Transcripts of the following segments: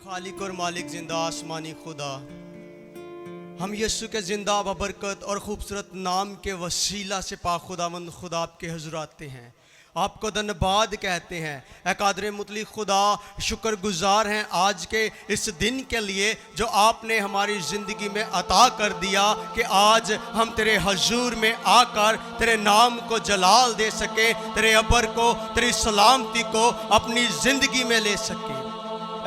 खालिक और मालिक जिंदा आसमानी खुदा, हम यीशु के जिंदा बबरकत और खूबसूरत नाम के वसीला से पाक खुदावंद खुदा आपके हुज़ूर आते हैं, आपको धन्यवाद कहते हैं। ए कादर मुतलक खुदा, शुक्रगुजार हैं आज के इस दिन के लिए जो आपने हमारी ज़िंदगी में अता कर दिया कि आज हम तेरे हुज़ूर में आकर तेरे नाम को जलाल दे सके, तेरे अबर को, तेरी सलामती को अपनी ज़िंदगी में ले सके।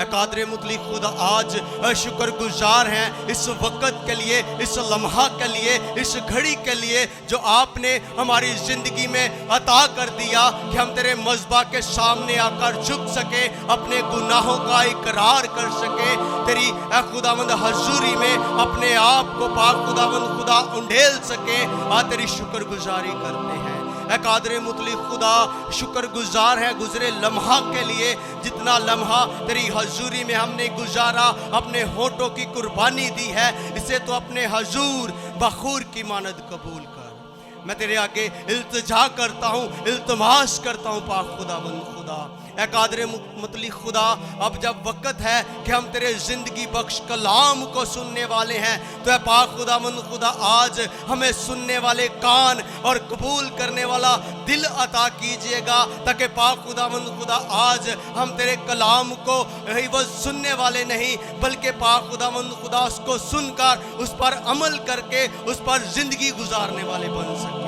कादर मुतलक खुदा, आज शुक्रगुजार हैं इस वक़्त के लिए, इस लम्हा के लिए, इस घड़ी के लिए जो आपने हमारी ज़िंदगी में अता कर दिया कि हम तेरे मज़बा के सामने आकर झुक सके, अपने गुनाहों का इकरार कर सके, तेरी खुदावंद हजूरी में अपने आप को पाक खुदावंद खुदा उंडेल सके। आज तेरी शुक्रगुजारी करते हैं। कादर मुतलक खुदा, शुक्रगुजार है गुजरे लम्हा के लिए, जितना लम्हा तेरी हजूरी में हमने गुजारा, अपने होठों की कुर्बानी दी है, इसे तो अपने हजूर बखूर की मानद कबूल कर। मैं तेरे आगे इल्तिजा करता हूँ, इल्तमास करता हूँ पाक खुदावंद खुदा। ए कादर मुतलक खुदा, अब जब वक़्त है कि हम तेरे ज़िंदगी बख्श कलाम को सुनने वाले हैं, तो ए पाक खुदावंद खुदा आज हमें सुनने वाले कान और कबूल करने वाला दिल अता कीजिएगा, ताकि पाक खुदावंद खुदा आज हम तेरे कलाम को बस सुनने वाले नहीं, बल्कि पाक खुदावंद खुदा उसको सुनकर उस पर अमल करके उस पर ज़िंदगी गुजारने वाले बन सके।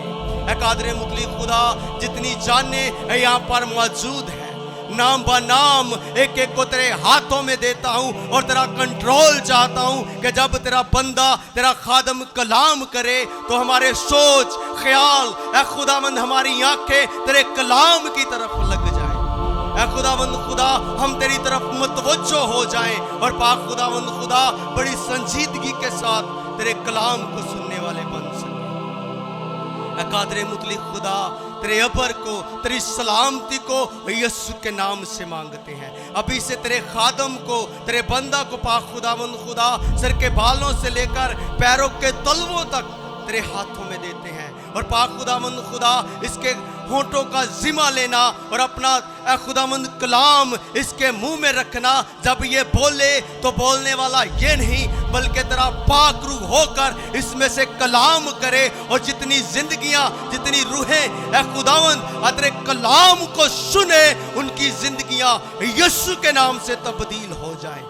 ए कादर मुतलक खुदा, जितनी जाने यहाँ पर मौजूद है, नाम ब नाम एक एक को तेरे हाथों में देता हूँ और तेरा कंट्रोल चाहता हूँ कि जब तेरा बंदा, तेरा खादम कलाम करे तो हमारे सोच ख्याल, ए खुदावंद हमारी आंखें तेरे कलाम की तरफ लग जाए। ए खुदावंद खुदा, हम तेरी तरफ मुतवज्जो हो जाएं और पाक खुदावंद खुदा बड़ी संजीदगी के साथ तेरे कलाम को सुनने वाले बन सके। कादर मुतलक खुदा, तेरे अबर को, तेरी सलामती को यीशु के नाम से मांगते हैं। अभी से तेरे खादम को, तेरे बंदा को पाक खुदावंद खुदा सर के बालों से लेकर पैरों के तलवों तक तेरे हाथों में देते हैं और पाक खुदावंद खुदा इसके होठों का जिम्मा लेना और अपना खुदावंद कलाम इसके मुंह में रखना। जब ये बोले तो बोलने वाला ये नहीं, बल्कि तेरा पाक रूह होकर इसमें से कलाम करे और जितनी जिंदगियां, जितनी रूहें खुदावंद तेरे कलाम को सुने, उनकी जिंदगियां यीशु के नाम से तब्दील हो जाए।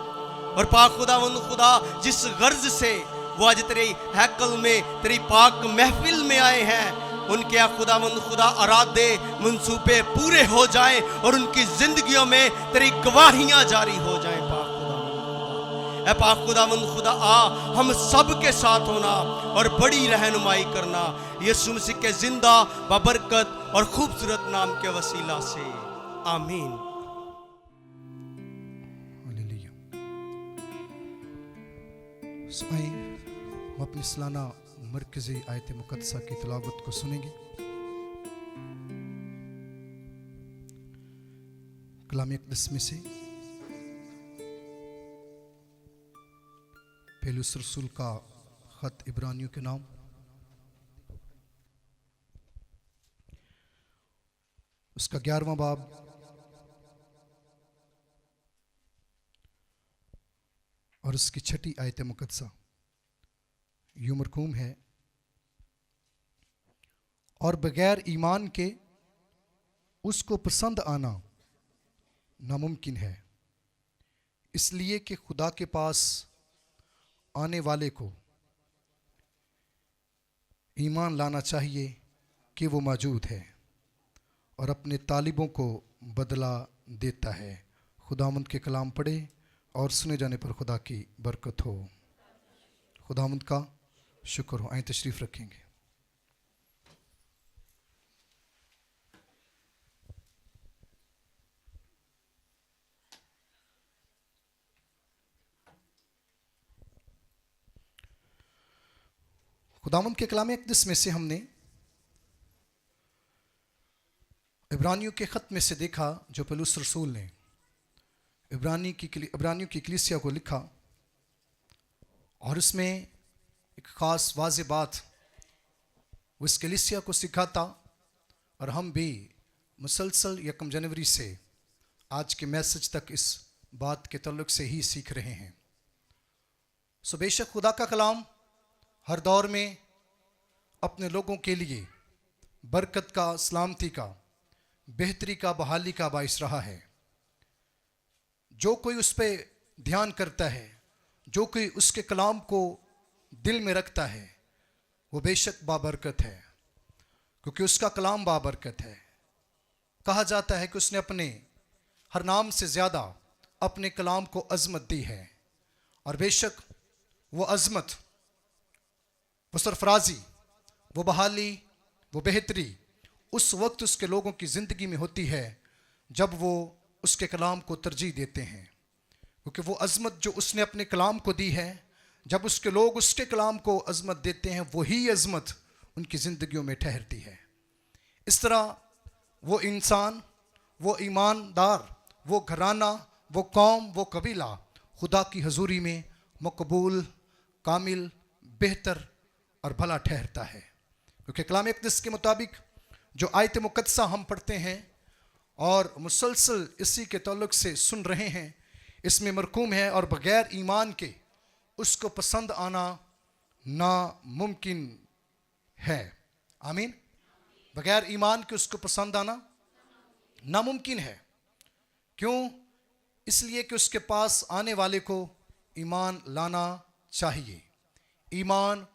और पाक खुदावंद खुदा, जिस गर्ज से वो आज तेरे हैकल में, तेरी पाक महफिल में आए हैं, उनके खुदावंद खुदा अरादे मंसूबे पूरे हो जाएं और उनकी जिंदगियों में तेरी गवाहियां जारी हो जाएं। पाक खुदा, ए पाक खुदावंद खुदा, आ हम सब के साथ होना और बड़ी रहनुमाई करना, यीशु मसीह के जिंदा बबरकत और खूबसूरत नाम के वसीला से, आमीन। हम अपनी सालाना मरकज़ी आयत मुक़द्दसा की तिलावत को सुनेंगे। कलाम अक़दस में से पौलुस रसूल का ख़त इब्रानियों के नाम, उसका 11वां बाब और उसकी 6ठी आयत मुक़द्दसा यूं मरकूम है, और बगैर ईमान के उसको पसंद आना नामुमकिन है, इसलिए कि खुदा के पास आने वाले को ईमान लाना चाहिए कि वो मौजूद है और अपने तालिबों को बदला देता है। खुदावंद के कलाम पढ़े और सुने जाने पर खुदा की बरकत हो। खुदावंद का शुक्र हो। आए तशरीफ़ रखेंगे। खुदावंद के कलाम अक़दस में से हमने इब्रानियों के ख़त में से देखा जो पौलुस रसूल ने इब्रानियों की कलीसिया को लिखा, और उसमें एक ख़ास वाज़े बात वो इस कलीसिया को सिखाता, और हम भी मुसलसल 1 जनवरी से आज के मैसेज तक इस बात के तल्लुक से ही सीख रहे हैं। सो बेशक खुदा का कलाम हर दौर में अपने लोगों के लिए बरकत का, सलामती का, बेहतरी का, बहाली का बाइस रहा है। जो कोई उस पर ध्यान करता है, जो कोई उसके कलाम को दिल में रखता है, वो बेशक बाबरकत है, क्योंकि उसका कलाम बाबरकत है। कहा जाता है कि उसने अपने हर नाम से ज़्यादा अपने कलाम को अज़मत दी है, और बेशक वो अज़मत, वो सरफराजी, वो बहाली, वो बेहतरी उस वक्त उसके लोगों की ज़िंदगी में होती है जब वो उसके कलाम को तरजीह देते हैं, क्योंकि वो अज़मत जो उसने अपने कलाम को दी है, जब उसके लोग उसके कलाम को अज़मत देते हैं, वही अज़मत उनकी ज़िंदगियों में ठहरती है। इस तरह वो इंसान, वो ईमानदार, वो घराना, वो कौम, वो कबीला खुदा की हजूरी में मकबूल, कामिल, बेहतर और भला ठहरता है। क्योंकि कलाम अक़दस के मुताबिक जो आयत मुक़द्दसा हम पढ़ते हैं और मुसलसल इसी के ताल्लुक से सुन रहे हैं, इसमें मरकूम है, और बग़ैर ईमान के उसको पसंद आना नामुमकिन है। आमीन। बग़ैर ईमान के उसको पसंद आना नामुमकिन है। क्यों? इसलिए कि उसके पास आने वाले को ईमान लाना चाहिए। ईमान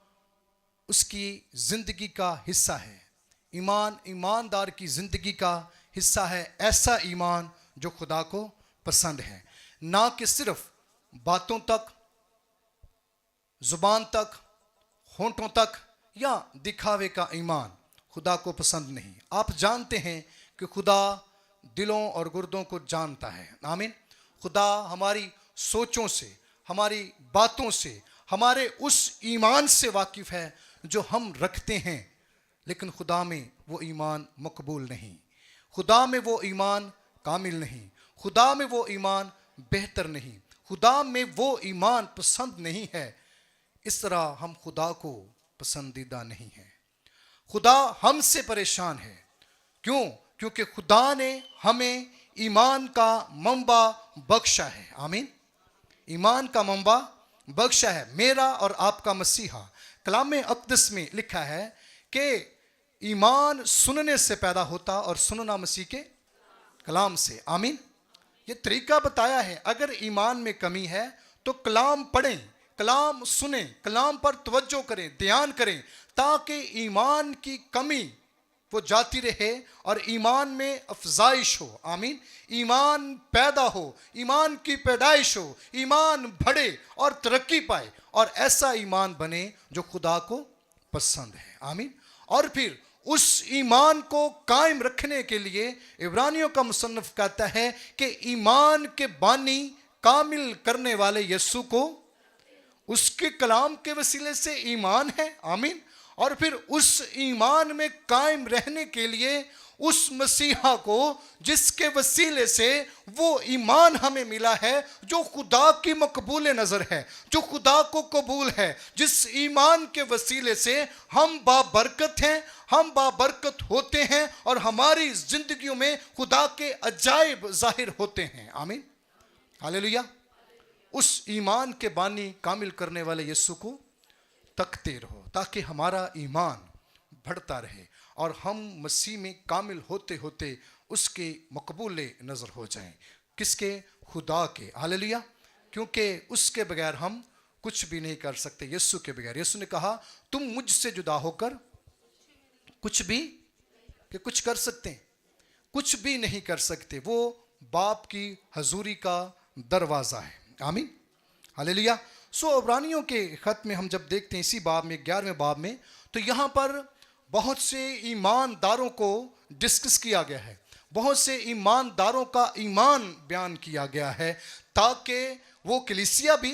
उसकी ज़िंदगी का हिस्सा है। ईमान ईमानदार की ज़िंदगी का हिस्सा है। ऐसा ईमान जो खुदा को पसंद है, ना कि सिर्फ बातों तक, ज़ुबान तक, होंठों तक या दिखावे का ईमान खुदा को पसंद नहीं। आप जानते हैं कि खुदा दिलों और गुर्दों को जानता है। आमीन। खुदा हमारी सोचों से, हमारी बातों से, हमारे उस ईमान से वाकिफ़ है जो हम रखते हैं, लेकिन खुदा में वो ईमान मकबूल नहीं, खुदा में वो ईमान कामिल नहीं, खुदा में वो ईमान बेहतर नहीं, खुदा में वो ईमान पसंद नहीं है। इस तरह हम खुदा को पसंदीदा नहीं है। खुदा हमसे परेशान है। क्यों? क्योंकि खुदा ने हमें ईमान का मंबा बख्शा है। आमीन। ईमान का मंबा बख्शा है। मेरा और आपका मसीहा, कलाम अक़दस में लिखा है कि ईमान सुनने से पैदा होता और सुनना मसीह के कलाम से। आमीन। ये तरीका बताया है। अगर ईमान में कमी है तो कलाम पढ़ें, कलाम सुने, कलाम पर तवज्जो करें, ध्यान करें, ताकि ईमान की कमी वो जाती रहे और ईमान में अफजाइश हो। आमीन। ईमान पैदा हो, ईमान की पैदाइश हो, ईमान बढ़े और तरक्की पाए, और ऐसा ईमान बने जो खुदा को पसंद है। आमीन। और फिर उस ईमान को कायम रखने के लिए इब्रानियों का मुसन्निफ कहता है कि ईमान के बानी कामिल करने वाले यीशु को उसके कलाम के वसीले से ईमान है। आमीन। और फिर उस ईमान में कायम रहने के लिए उस मसीहा को जिसके वसीले से वो ईमान हमें मिला है, जो खुदा की मकबूल नज़र है, जो खुदा को कबूल है, जिस ईमान के वसीले से हम बाबरकत हैं, हम बाबरकत होते हैं और हमारी जिंदगियों में खुदा के अजाइब जाहिर होते हैं। आमीन। हालेलुया। उस ईमान के बानी कामिल करने वाले यीशु को तकते रहो, ताकि हमारा ईमान बढ़ता रहे और हम मसीह में कामिल होते होते उसके मकबूल नज़र हो जाएं। किसके? खुदा के। हालेलुया। क्योंकि उसके बगैर हम कुछ भी नहीं कर सकते, यीशु के बगैर। यीशु ने कहा तुम मुझसे जुदा होकर कुछ भी कि कुछ कर सकते हैं, कुछ भी नहीं कर सकते। वो बाप की हजूरी का दरवाज़ा है। आमीन। हालेलुया। सो इब्रानियों के ख़त में हम जब देखते हैं इसी बाब में, 11वें बाब में, तो यहाँ पर बहुत से ईमानदारों को डिस्कस किया गया है, बहुत से ईमानदारों का ईमान बयान किया गया है, ताकि वो कलीसिया भी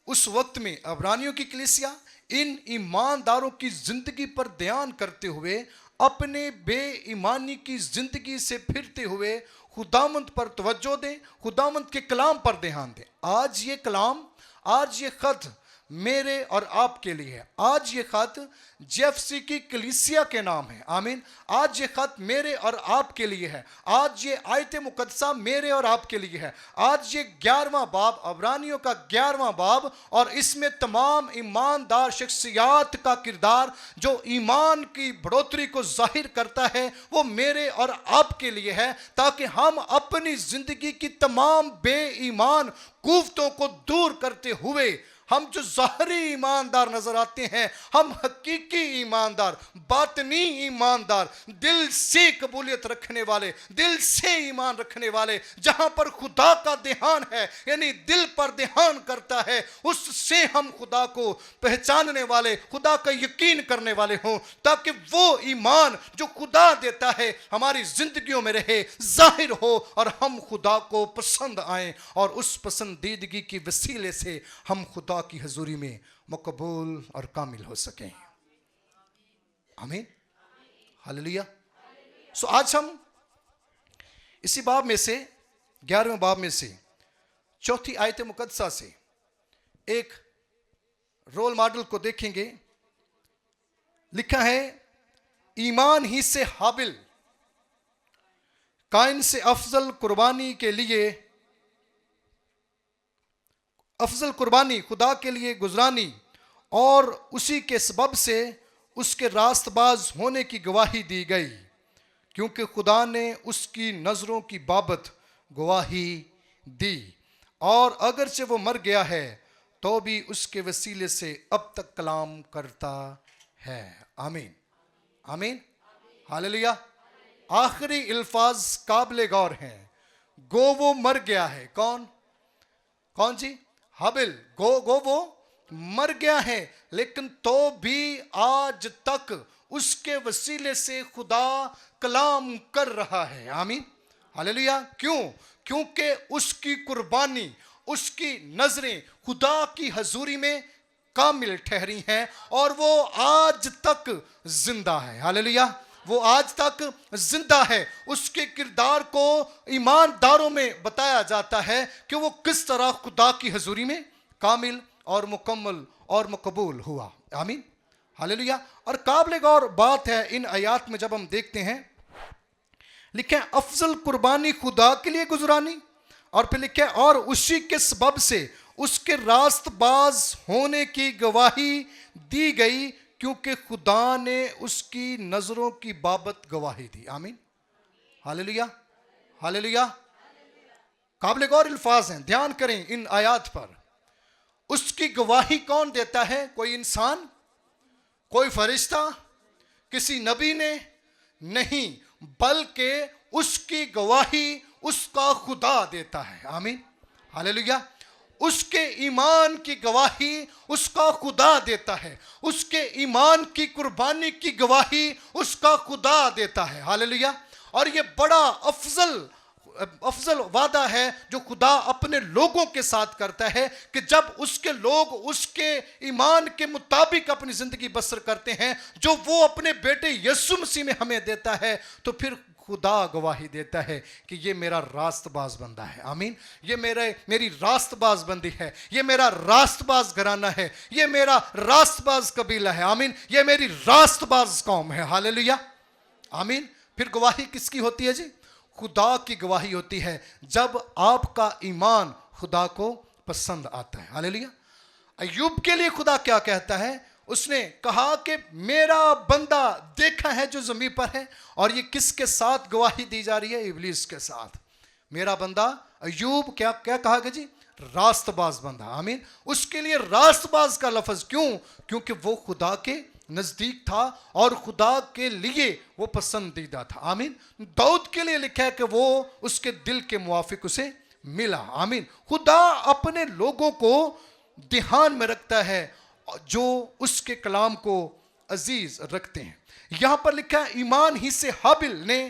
उस वक्त में, इब्रानियों की कलीसिया, इन ईमानदारों की ज़िंदगी पर ध्यान करते हुए अपने बेईमानी की ज़िंदगी से फिरते हुए खुदामंद पर तवज्जो दें, खुदामंद के कलाम पर ध्यान दें। आज ये कलाम, आज ये ख़त मेरे और आपके लिए है। आज ये खत जेएफसी की कलीसिया के नाम है। आमीन। आज ये खत मेरे और आपके लिए है। आज ये आयत मुकद्दसा मेरे और आपके लिए है। आज ये 11वां बाब, अब्रानियों का 11वां बाब, और इसमें तमाम ईमानदार शख्सियात का किरदार जो ईमान की बढ़ोतरी को जाहिर करता है, वो मेरे और आपके लिए है, ताकि हम अपनी जिंदगी की तमाम बेईमान कुव्वतों को दूर करते हुए हम जो ज़ाहरी ईमानदार नजर आते हैं, हम हकीकी ईमानदार, बातनी ईमानदार, दिल से कबूलियत रखने वाले, दिल से ईमान रखने वाले, जहां पर खुदा का ध्यान है, यानी दिल पर ध्यान करता है, उससे हम खुदा को पहचानने वाले, खुदा का यकीन करने वाले हों, ताकि वो ईमान जो खुदा देता है हमारी जिंदगियों में रहे, जाहिर हो, और हम खुदा को पसंद आए, और उस पसंदीदगी की वसीले से हम खुदा की हजूरी में मकबूल और कामिल हो सकें। आमीन, हालेलुया। सो आज हम इसी बाब में से, 11वें बाब में से, चौथी आयत मुकद्दसा से एक रोल मॉडल को देखेंगे। लिखा है, ईमान ही से हाबिल काइन से अफजल कुर्बानी के लिए, अफजल कुर्बानी खुदा के लिए गुजरानी, और उसी के सबब से उसके रास्तबाज होने की गवाही दी गई, क्योंकि खुदा ने उसकी नज़रों की बाबत गवाही दी, और अगरचे वो मर गया है तो भी उसके वसीले से अब तक कलाम करता है। आमीन, आमीन, हालेलुया। आखिरी अल्फाज काबिल गौर हैं। गो वो मर गया है। कौन? कौन जी? हाबिल। गो वो मर गया है, लेकिन तो भी आज तक उसके वसीले से खुदा कलाम कर रहा है। आमीन, हालेलुया। क्यों? क्योंकि उसकी कुर्बानी, उसकी नजरें खुदा की हजूरी में कामिल ठहरी हैं, और वो आज तक जिंदा है। हालेलुया, वो आज तक जिंदा है। उसके किरदार को ईमानदारों में बताया जाता है कि वो किस तरह खुदा की हजूरी में कामिल और मुकम्मल और मकबूल हुआ। आमीन, हालेलुया। और काबिल गौर बात है इन आयात में, जब हम देखते हैं, लिखे अफजल कुर्बानी खुदा के लिए गुजरानी, और फिर लिखे और उसी के सबब से उसके रास्तबाज होने की गवाही दी गई, क्योंकि खुदा ने उसकी नजरों की बाबत गवाही दी। आमीन, हालेलुया, हालेलुया। काबिल गौर अल्फाज हैं, ध्यान करें इन आयात पर। उसकी गवाही कौन देता है? कोई इंसान, कोई फरिश्ता, किसी नबी ने नहीं, बल्कि उसकी गवाही उसका खुदा देता है। आमीन, हालेलुया। उसके ईमान की गवाही उसका खुदा देता है, उसके ईमान की कुर्बानी की गवाही उसका खुदा देता है। हालेलुया। और ये बड़ा अफजल वादा है जो खुदा अपने लोगों के साथ करता है, कि जब उसके लोग उसके ईमान के मुताबिक अपनी जिंदगी बसर करते हैं, जो वो अपने बेटे यीशु मसीह में हमें देता है, तो फिर खुदा गवाही देता है कि ये मेरा रास्तबाज बंदा है। आमीन, ये मेरी रास्तबाज बंदी है, ये मेरा रास्तबाज घराना है, ये मेरा रास्तबाज कबीला है। आमीन, ये मेरी रास्तबाज कौम है। हालेलुया, आमीन। फिर गवाही किसकी होती है जी? खुदा की गवाही होती है, जब आपका ईमान खुदा को पसंद आता है। हालेलुया। अय्यूब के लिए खुदा क्या कहता है? उसने कहा कि मेरा बंदा देखा है जो जमीन पर है, और ये किसके साथ गवाही दी जा रही है? इब्लीस के साथ। मेरा बंदा अय्यूब क्या कहा गया जी? रास्तबाज बंदा। आमीन। उसके लिए रास्तबाज का लफ्ज क्यों? क्योंकि वो खुदा के नजदीक था और खुदा के लिए वो पसंदीदा था। आमीन। दाऊद के लिए लिखा है कि वो उसके दिल के मुवाफिक उसे मिला। आमीन। खुदा अपने लोगों को ध्यान में रखता है जो उसके कलाम को अजीज रखते हैं। यहां पर लिखा है, ईमान ही से हाबिल ने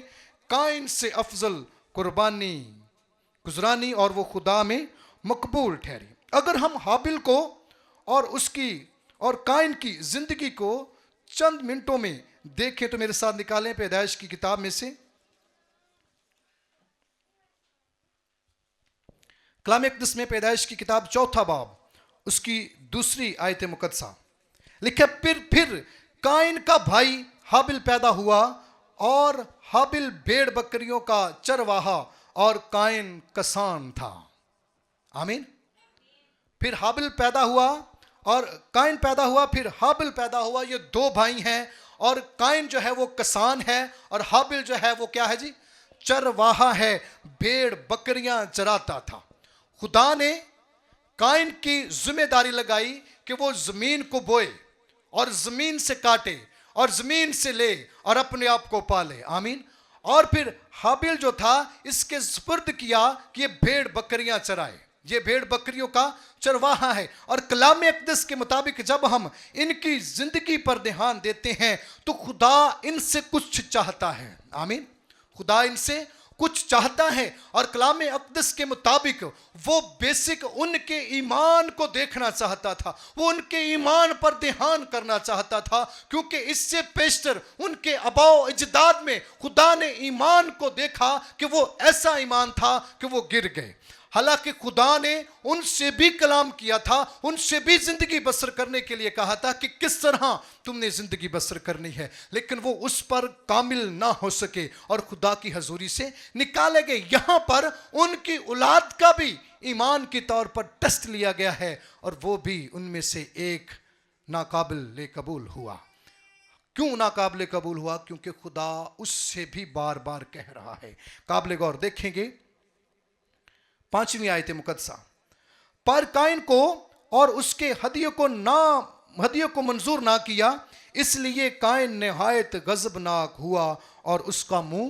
काइन से अफजल कुर्बानी गुजरानी, और वो खुदा में मकबूल ठहरी। अगर हम हाबिल को और उसकी और काइन की जिंदगी को चंद मिनटों में देखें, तो मेरे साथ निकालें पैदाइश की किताब में से कलाम अक़दस में, पैदाइश की किताब 4 बाब उसकी दूसरी आयत मुकद्दसा लिखा, फिर काइन का भाई हाबिल पैदा हुआ और हाबिल भेड़ बकरियों का चरवाहा और काइन कसान था। आमीन। फिर हाबिल पैदा हुआ और काइन पैदा हुआ, फिर हाबिल पैदा हुआ। ये दो भाई हैं और काइन जो है वो किसान है और हाबिल जो है वो क्या है जी? चरवाहा है, भेड़ बकरियां चराता था। खुदा ने काइन की जिम्मेदारी लगाई कि वो जमीन को बोए और जमीन से काटे और जमीन से ले और अपने आप को पाले। आमीन। और फिर हाबिल जो था इसके सुपुर्द किया कि ये भेड़ बकरियां चराए, ये भेड़ बकरियों का चरवाहा है। और कलाम अक़दस के मुताबिक जब हम इनकी जिंदगी पर ध्यान देते हैं तो खुदा इनसे कुछ चाहता है। आमीन। खुदा इनसे कुछ चाहता है और कलाम अक़दस के मुताबिक वो बेसिक उनके ईमान को देखना चाहता था, वो उनके ईमान पर ध्यान करना चाहता था, क्योंकि इससे पेशतर उनके आबाओ अजदाद में खुदा ने ईमान को देखा कि वो ऐसा ईमान था कि वो गिर गए। हालांकि खुदा ने उनसे भी कलाम किया था, उनसे भी जिंदगी बसर करने के लिए कहा था कि किस तरह तुमने जिंदगी बसर करनी है, लेकिन वो उस पर कामिल ना हो सके और खुदा की हजूरी से निकाले गए। यहां पर उनकी औलाद का भी ईमान के तौर पर टेस्ट लिया गया है और वो भी उनमें से एक नाकाबिल कबूल हुआ। क्यों नाकाबिल कबूल हुआ? क्योंकि खुदा उससे भी बार बार कह रहा है। काबिल गौर देखेंगे 5वीं आयत मुकद्दसा, पर काइन को और उसके हदियों को मंजूर ना किया, इसलिए काइन निहायत गजबनाक हुआ और उसका मुंह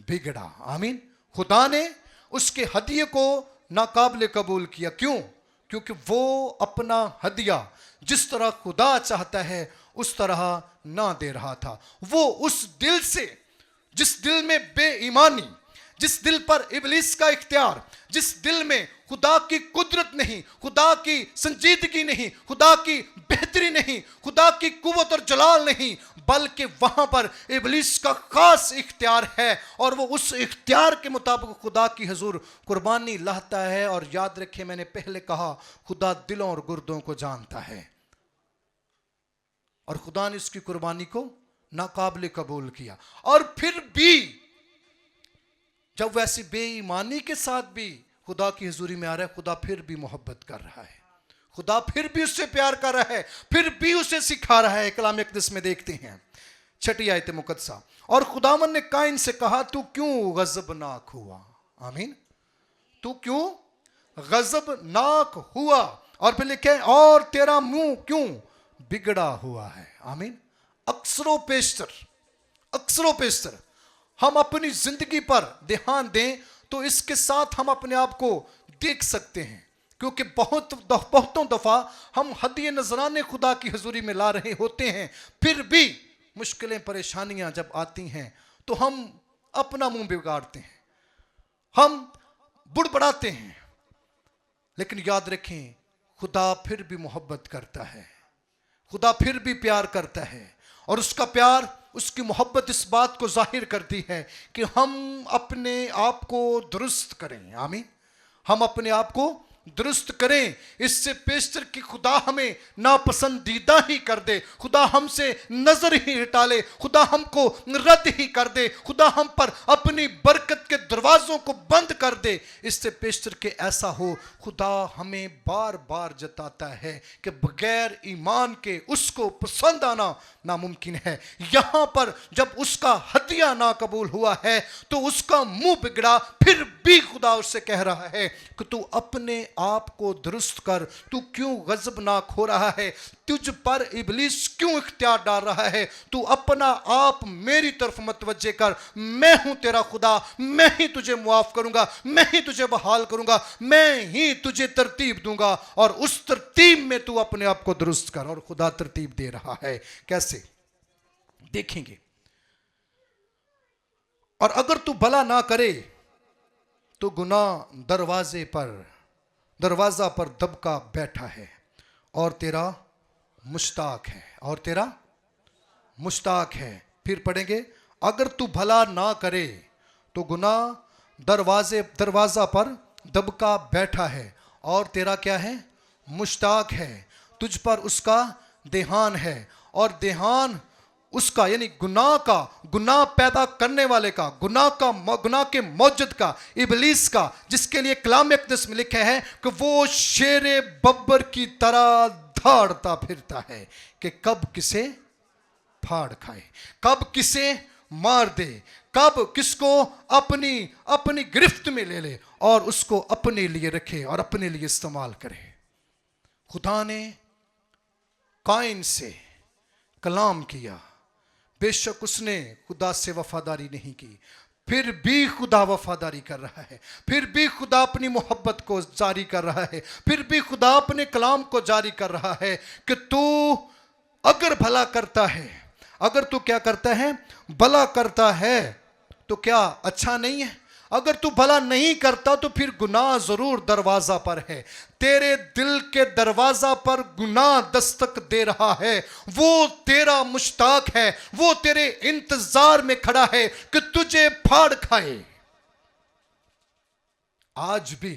बिगड़ा। आमीन। खुदा ने उसके हदिये को नाकाबिल कबूल किया। क्यों? क्योंकि वो अपना हदिया जिस तरह खुदा चाहता है उस तरह ना दे रहा था। वो उस दिल से, जिस दिल में बेईमानी, जिस दिल पर इब्लीस का इख्तियार, जिस दिल में खुदा की कुदरत नहीं, खुदा की संजीदगी नहीं, खुदा की बेहतरी नहीं, खुदा की कुव्वत और जलाल नहीं, बल्कि वहां पर इब्लीस का खास इख्तियार है और वो उस इख्तियार के मुताबिक खुदा की हुजूर कुर्बानी लाता है। और याद रखें, मैंने पहले कहा खुदा दिलों और गुर्दों को जानता है और खुदा ने उसकी कुर्बानी को नाकाबिल कबूल किया। और फिर भी जब वैसी बेईमानी के साथ भी खुदा की हुजूरी में आ रहा है, खुदा फिर भी मोहब्बत कर रहा है, खुदा फिर भी उससे प्यार कर रहा है, फिर भी उसे सिखा रहा है। कलाम अक़दस में देखते हैं 6ठी आयत मुकद्दसा, और खुदावन ने काइन से कहा, तू क्यों गजबनाक हुआ? आमीन। तू क्यों गजबनाक हुआ? और फिर लिखे, और तेरा मुंह क्यों बिगड़ा हुआ है? आमीन। अक्सरों पेशतर हम अपनी जिंदगी पर ध्यान दें तो इसके साथ हम अपने आप को देख सकते हैं, क्योंकि बहुतों दफा हम हदिये नजराने खुदा की हजूरी में ला रहे होते हैं, फिर भी मुश्किलें परेशानियां जब आती हैं तो हम अपना मुंह बिगाड़ते हैं, हम बुड़बड़ाते हैं। लेकिन याद रखें, खुदा फिर भी मोहब्बत करता है, खुदा फिर भी प्यार करता है और उसका प्यार, उसकी मोहब्बत इस बात को जाहिर करती है कि हम अपने आप को दुरुस्त करें। आमीन। हम अपने आप को दुरुस्त करें, इससे पेशतर कि खुदा हमें नापसंदीदा ही कर दे, खुदा हमसे नजर ही हटा ले, खुदा हमको रद्द ही कर दे, खुदा हम पर अपनी बरकत के दरवाजों को बंद कर दे। इससे पेशतर के ऐसा हो, खुदा हमें बार बार जताता है कि बगैर ईमान के उसको पसंद आना नामुमकिन है। यहां पर जब उसका हदिया ना कबूल हुआ है तो उसका मुंह बिगड़ा, फिर भी खुदा उससे कह रहा है कि तू अपने आप को दुरुस्त कर, तू क्यों गजबनाक हो रहा है, तुझ पर इब्लीस क्यों इख्तियार डाल रहा है, तू अपना आप मेरी तरफ मतवज्जे कर, मैं हूं तेरा खुदा, मैं ही तुझे मुआफ करूंगा, मैं ही तुझे बहाल करूंगा, मैं ही तुझे तरतीब दूंगा और उस तरतीब में तू अपने आप को दुरुस्त कर। और खुदा तरतीब दे रहा है, कैसे देखेंगे। और अगर तू भला ना करे तो गुनाह दरवाजा पर दबका बैठा है और तेरा मुश्ताक है। फिर पढ़ेंगे, अगर तू भला ना करे तो गुनाह दरवाजा पर दबका बैठा है और तेरा क्या है? मुश्ताक है। तुझ पर उसका देहान है। और देहान उसका यानी गुनाह पैदा करने वाले का, गुनाह के मौजूद का, इबलीस का, जिसके लिए कलाम अक़दस में लिखा है कि वो शेरे बब्बर की तरह दौड़ता फिरता है कि कब किसे फाड़ खाए, कब किसे मार दे, कब किसको अपनी गिरफ्त में ले ले और उसको अपने लिए रखे और अपने लिए इस्तेमाल करे। खुदा ने काइन से कलाम किया, बेशक उसने खुदा से वफादारी नहीं की, फिर भी खुदा वफादारी कर रहा है, फिर भी खुदा अपनी मोहब्बत को जारी कर रहा है, फिर भी खुदा अपने कलाम को जारी कर रहा है कि तू अगर भला करता है, अगर तू क्या करता है, भला करता है, तो क्या अच्छा नहीं है? अगर तू भला नहीं करता तो फिर गुनाह जरूर दरवाजा पर है, तेरे दिल के दरवाजा पर गुनाह दस्तक दे रहा है, वो तेरा मुश्ताक है, वो तेरे इंतजार में खड़ा है कि तुझे फाड़ खाए। आज भी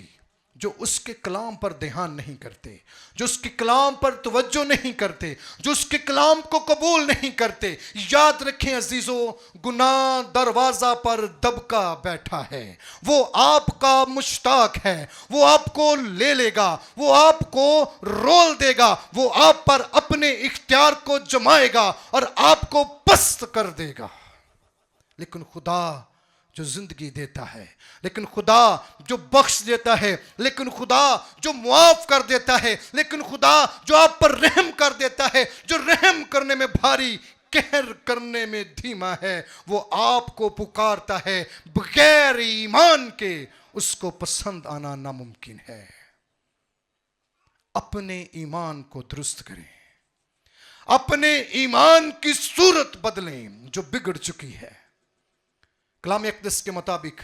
जो उसके कलाम पर ध्यान नहीं करते, जो उसके कलाम पर तवज्जो नहीं करते, जो उसके कलाम को कबूल नहीं करते, याद रखें अजीजों, गुनाह दरवाजा पर दबका बैठा है, वो आपका मुश्ताक है, वो आपको ले लेगा, वो आपको रोल देगा, वो आप पर अपने इख्तियार को जमाएगा और आपको पस्त कर देगा। लेकिन खुदा जो जिंदगी देता है, लेकिन खुदा जो बख्श देता है, लेकिन खुदा जो मुआफ कर देता है, लेकिन खुदा जो आप पर रहम कर देता है, जो रहम करने में भारी, कहर करने में धीमा है, वो आपको पुकारता है। बगैर ईमान के उसको पसंद आना नामुमकिन है। अपने ईमान को दुरुस्त करें, अपने ईमान की सूरत बदलें जो बिगड़ चुकी है। कलाम अक़दस के मुताबिक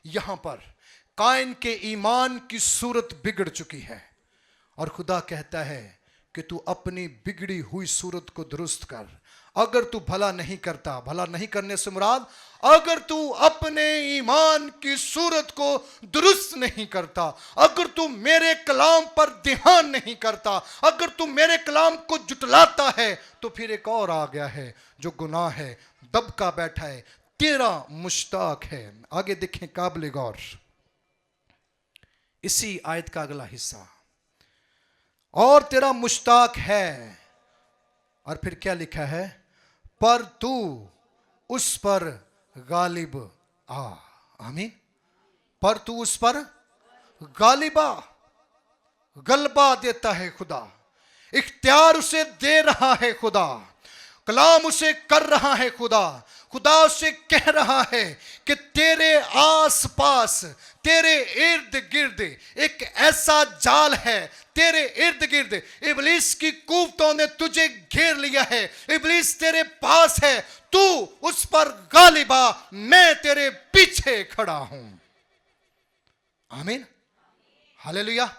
यहां पर काइन के ईमान की सूरत बिगड़ चुकी है और खुदा कहता है कि तू अपनी बिगड़ी हुई सूरत को दुरुस्त कर। अगर तू भला नहीं करता, भला नहीं करने से मुराद अगर तू अपने ईमान की सूरत को दुरुस्त नहीं करता, अगर तू मेरे कलाम पर ध्यान नहीं करता, अगर तू मेरे कलाम को जुटलाता है, तो फिर एक और आ गया है जो गुनाह है, दबका बैठा है, तेरा मुश्ताक है। आगे देखें काबिल गौर, इसी आयत का अगला हिस्सा, और तेरा मुश्ताक है, और फिर क्या लिखा है, पर तू उस पर गालिब आ। आमीन। पर तू उस पर गालिबा, गलबा देता है खुदा, इख्तियार उसे दे रहा है खुदा, कलाम उसे कर रहा है खुदा। खुदा उसे कह रहा है कि तेरे आस पास, तेरे इर्द गिर्द एक ऐसा जाल है, तेरे इर्द गिर्द इब्लीस की कुव्वतों ने तुझे घेर लिया है, इब्लीस तेरे पास है, तू उस पर गालिबा, मैं तेरे पीछे खड़ा हूं। आमीन, हालेलुया।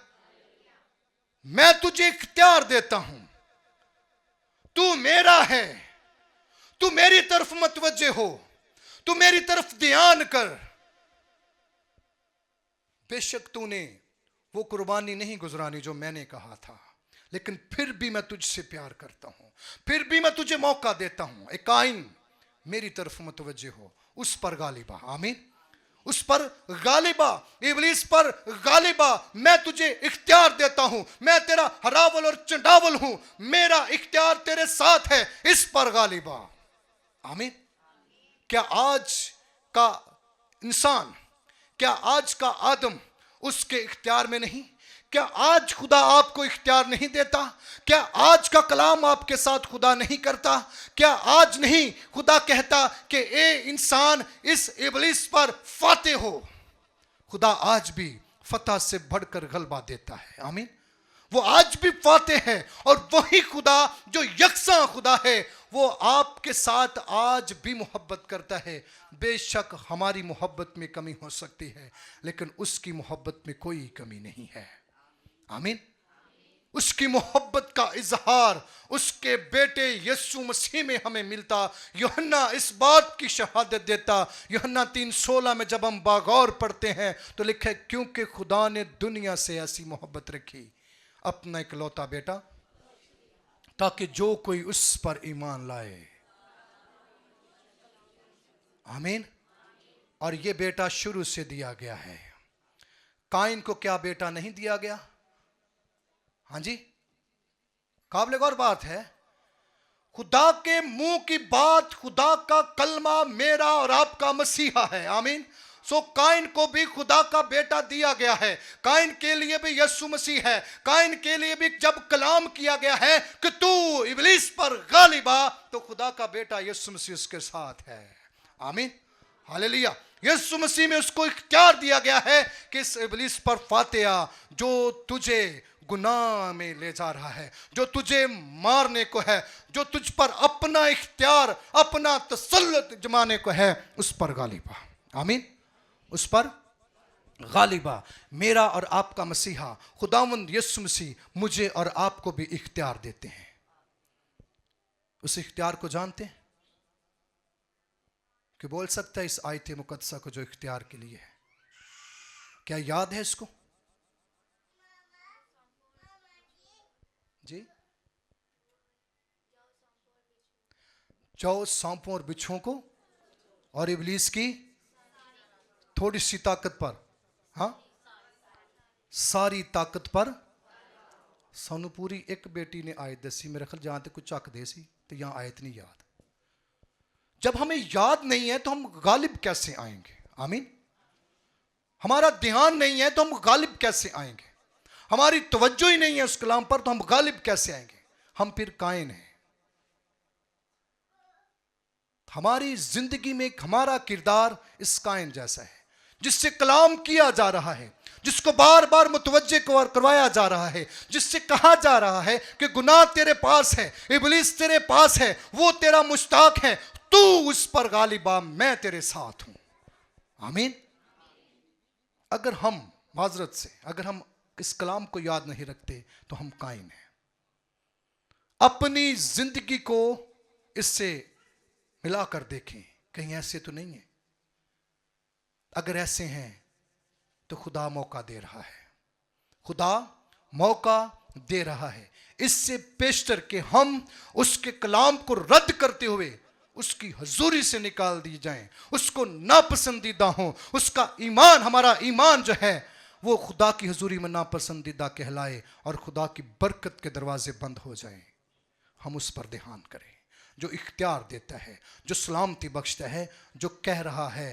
मैं तुझे इख्तियार देता हूं, तू मेरा है, तू मेरी तरफ मतवज्जे हो, तू मेरी तरफ ध्यान कर। बेशक तूने वो कुर्बानी नहीं गुजरानी जो मैंने कहा था, लेकिन फिर भी मैं तुझसे प्यार करता हूं, फिर भी मैं तुझे मौका देता हूं। ए काइन, मेरी तरफ मतवज्जे हो, उस पर गालिबा। आमीन। उस पर गालिबा, इब्लीस पर गालिबा, मैं तुझे इख्तियार देता हूं, मैं तेरा हरावल और चंडावल हूं, मेरा इख्तियार तेरे साथ है, इस पर गालिबा। आमीन। क्या आज का इंसान, क्या आज का आदम उसके इख्तियार में नहीं? क्या आज खुदा आपको इख्तियार नहीं देता? क्या आज का कलाम आपके साथ खुदा नहीं करता? क्या आज नहीं खुदा कहता कि ए इंसान, इस इब्लीस पर फातेह हो? खुदा आज भी फतह से बढ़कर गलबा देता है। आमीन। वो आज भी फातेह है, और वही खुदा जो यकसा खुदा है, वो आपके साथ आज भी मोहब्बत करता है। बेशक हमारी मोहब्बत में कमी हो सकती है, लेकिन उसकी मोहब्बत में कोई कमी नहीं है। आमीन। उसकी मोहब्बत का इजहार उसके बेटे यीशु मसीह में हमें मिलता। यूहन्ना इस बात की शहादत देता, यूहन्ना 3:16 में जब हम बागौर पढ़ते हैं तो लिखा है, क्योंकि खुदा ने दुनिया से ऐसी मोहब्बत रखी, अपना इकलौता बेटा ताकि जो कोई उस पर ईमान लाए। आमीन। और ये बेटा शुरू से दिया गया है। काइन को क्या बेटा नहीं दिया गया? हाँ जी, काबिल गौर बात है। खुदा के मुंह की बात, खुदा का कलमा मेरा और आपका मसीहा है। आमीन। सो काइन को भी खुदा का बेटा दिया गया है। काइन के लिए भी यीशु मसीह है। काइन के लिए भी जब कलाम किया गया है कि तू इब्लीस पर गालिब आ, तो खुदा का बेटा यीशु मसीह उसके साथ है। आमीन, हालेलुया। यीशु मसीह में उसको इख्तियार दिया गया है कि इस इब्लीस पर फातेहा, जो तुझे गुनाह में ले जा रहा है, जो तुझे मारने को है, जो तुझ पर अपना इख्तियार, अपना तसल्लुत जमाने को है, उस पर गालिब आ। आमीन, उस पर गालिब आ। मेरा और आपका मसीहा खुदावंद यीशु मसीह मुझे और आपको भी इख्तियार देते हैं। उस इख्तियार को जानते हैं कि बोल सकता है इस आयत मुकद्दसा को जो इख्तियार के लिए है? क्या याद है इसको? जी, जाओ सांपों और बिच्छुओं को और इब्लीस की थोड़ी सी ताकत पर, हाँ, सारी ताकत पर। सानू पूरी एक बेटी ने आयत दसी, मेरे ख्याल जहां तक कुछ चक दे सी, तो यहां आयत नहीं याद। जब हमें याद नहीं है तो हम गालिब कैसे आएंगे? आमीन। हमारा ध्यान नहीं है तो हम गालिब कैसे आएंगे? हमारी तवज्जो ही नहीं है उस कलाम पर, तो हम गालिब कैसे आएंगे? हम फिर कायन हैं। हमारी जिंदगी में हमारा किरदार इस कायन जैसा है, जिससे कलाम किया जा रहा है, जिसको बार बार मुतवज्जे करवाया जा रहा है, जिससे कहा जा रहा है कि गुनाह तेरे पास है, इब्लीस तेरे पास है, वो तेरा मुश्ताक है, तू उस पर गालिब आ, मैं तेरे साथ हूं। आमीन। अगर हम माजरत से, अगर हम इस कलाम को याद नहीं रखते तो हम कायन हैं। अपनी जिंदगी को इससे मिलाकर देखें, कहीं ऐसे तो नहीं है। अगर ऐसे हैं तो खुदा मौका दे रहा है, खुदा मौका दे रहा है इससे पेशतर के हम उसके कलाम को रद्द करते हुए उसकी हजूरी से निकाल दी जाएं, उसको नापसंदीदा हो, उसका ईमान, हमारा ईमान जो है वो खुदा की हजूरी में नापसंदीदा कहलाए और खुदा की बरकत के दरवाजे बंद हो जाएं। हम उस पर ध्यान करें जो इख्तियार देता है, जो सलामती बख्शता है, जो कह रहा है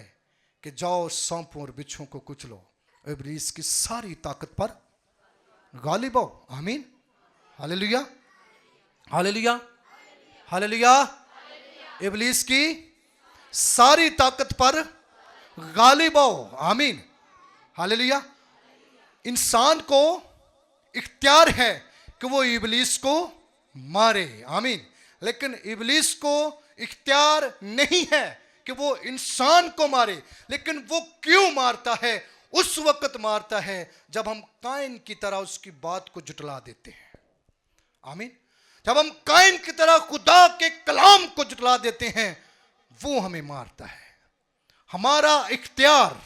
कि जाओ सांपों और बिच्छुओं को कुचलो, इब्लीस की सारी ताकत पर गालिब आओ। आमीन, हालेलुया, हालेलुया, हालेलुया। इब्लीस की सारी ताकत पर गालिब आओ। आमीन, हालेलुया। इंसान को इख्तियार है कि वो इब्लीस को मारे। आमीन। लेकिन इब्लीस को इख्तियार नहीं है कि वो इंसान को मारे। लेकिन वो क्यों मारता है? उस वक्त मारता है जब हम काइन की तरह उसकी बात को जुटला देते हैं। आमीन। जब हम काइन की तरह खुदा के कलाम को जुटला देते हैं, वो हमें मारता है। हमारा इख्तियार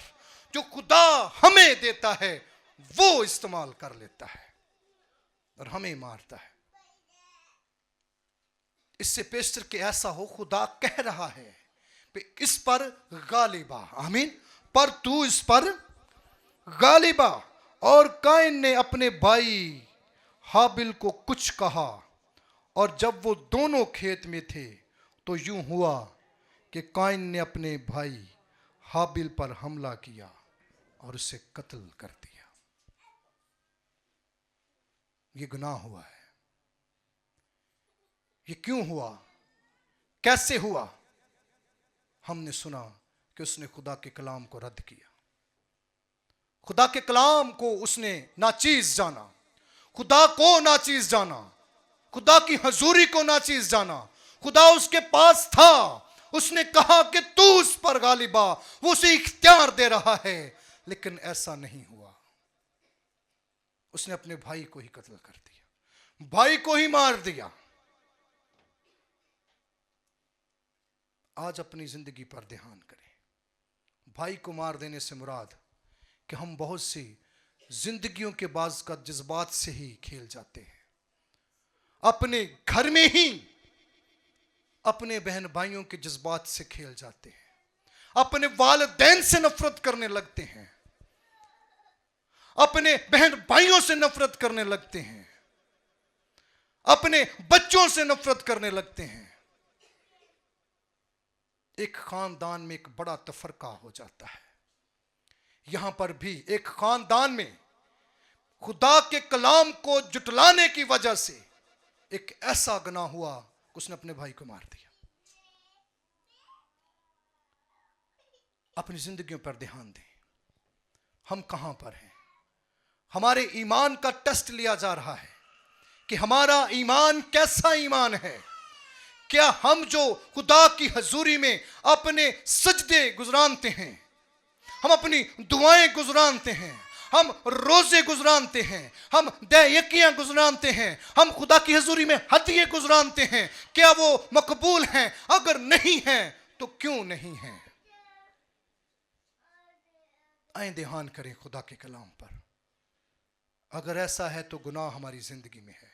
जो खुदा हमें देता है वो इस्तेमाल कर लेता है और हमें मारता है। इससे पेशतर के ऐसा हो, खुदा कह रहा है कि इस पर गालिब आ। आमीन। पर तू इस पर गालिब आ। और काइन ने अपने भाई हाबिल को कुछ कहा, और जब वो दोनों खेत में थे तो यूं हुआ कि काइन ने अपने भाई हाबिल पर हमला किया और उसे कत्ल कर दिया। ये गुनाह हुआ है। ये क्यों हुआ? कैसे हुआ? हमने सुना कि उसने खुदा के कलाम को रद्द किया, खुदा के कलाम को उसने नाचीज जाना, खुदा को नाचीज जाना, खुदा की हजूरी को नाचीज जाना। खुदा उसके पास था, उसने कहा कि तू उस पर गालिब आ, वो उसे इख्तियार दे रहा है, लेकिन ऐसा नहीं हुआ। उसने अपने भाई को ही कत्ल कर दिया, भाई को ही मार दिया। आज अपनी जिंदगी पर ध्यान करें। भाई को मार देने से मुराद कि हम बहुत सी जिंदगियों के बाज का जज्बात से ही खेल जाते हैं। अपने घर में ही अपने बहन भाइयों के जज्बात से खेल जाते हैं, अपने वालिदैन से नफरत करने लगते हैं, अपने बहन भाइयों से नफरत करने लगते हैं, अपने बच्चों से नफरत करने लगते हैं। एक खानदान में एक बड़ा तफरका हो जाता है। यहां पर भी एक खानदान में खुदा के कलाम को जुटलाने की वजह से एक ऐसा गुनाह हुआ कि उसने अपने भाई को मार दिया। अपनी जिंदगियों पर ध्यान दें, हम कहां पर हैं। हमारे ईमान का टेस्ट लिया जा रहा है कि हमारा ईमान कैसा ईमान है। क्या हम जो खुदा की हजूरी में अपने सजदे गुजरानते हैं, हम अपनी दुआएं गुजरानते हैं, हम रोजे गुजरानते हैं, हम दयकियां गुजरानते हैं, हम खुदा की हजूरी में हदिये गुजरानते हैं, क्या वो मकबूल हैं? अगर नहीं हैं तो क्यों नहीं हैं? आए ध्यान करें खुदा के कलाम पर। अगर ऐसा है तो गुनाह हमारी जिंदगी में है,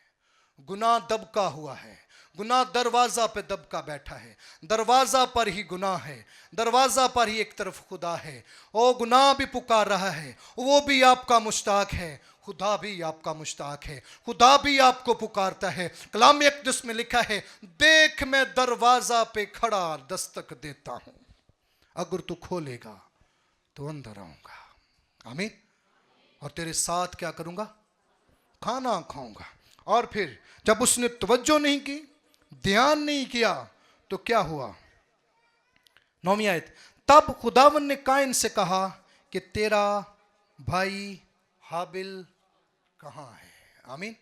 गुनाह दबका हुआ है, गुनाह दरवाजा पे दबका बैठा है, दरवाजा पर ही गुनाह है, दरवाजा पर ही एक तरफ खुदा है। ओ गुनाह भी पुकार रहा है, वो भी आपका मुश्ताक है, खुदा भी आपका मुश्ताक है, खुदा भी आपको पुकारता है। कलाम अक़दस में लिखा है, देख मैं दरवाजा पे खड़ा दस्तक देता हूं, अगर तू खोलेगा तो अंदर आऊंगा, आमीन, और तेरे साथ क्या करूंगा? खाना खाऊंगा। और फिर जब उसने तवज्जो नहीं की, ध्यान नहीं किया, तो क्या हुआ? 9वीं आयत, तब खुदावन ने काइन से कहा कि तेरा भाई हाबिल कहां है? आमीन।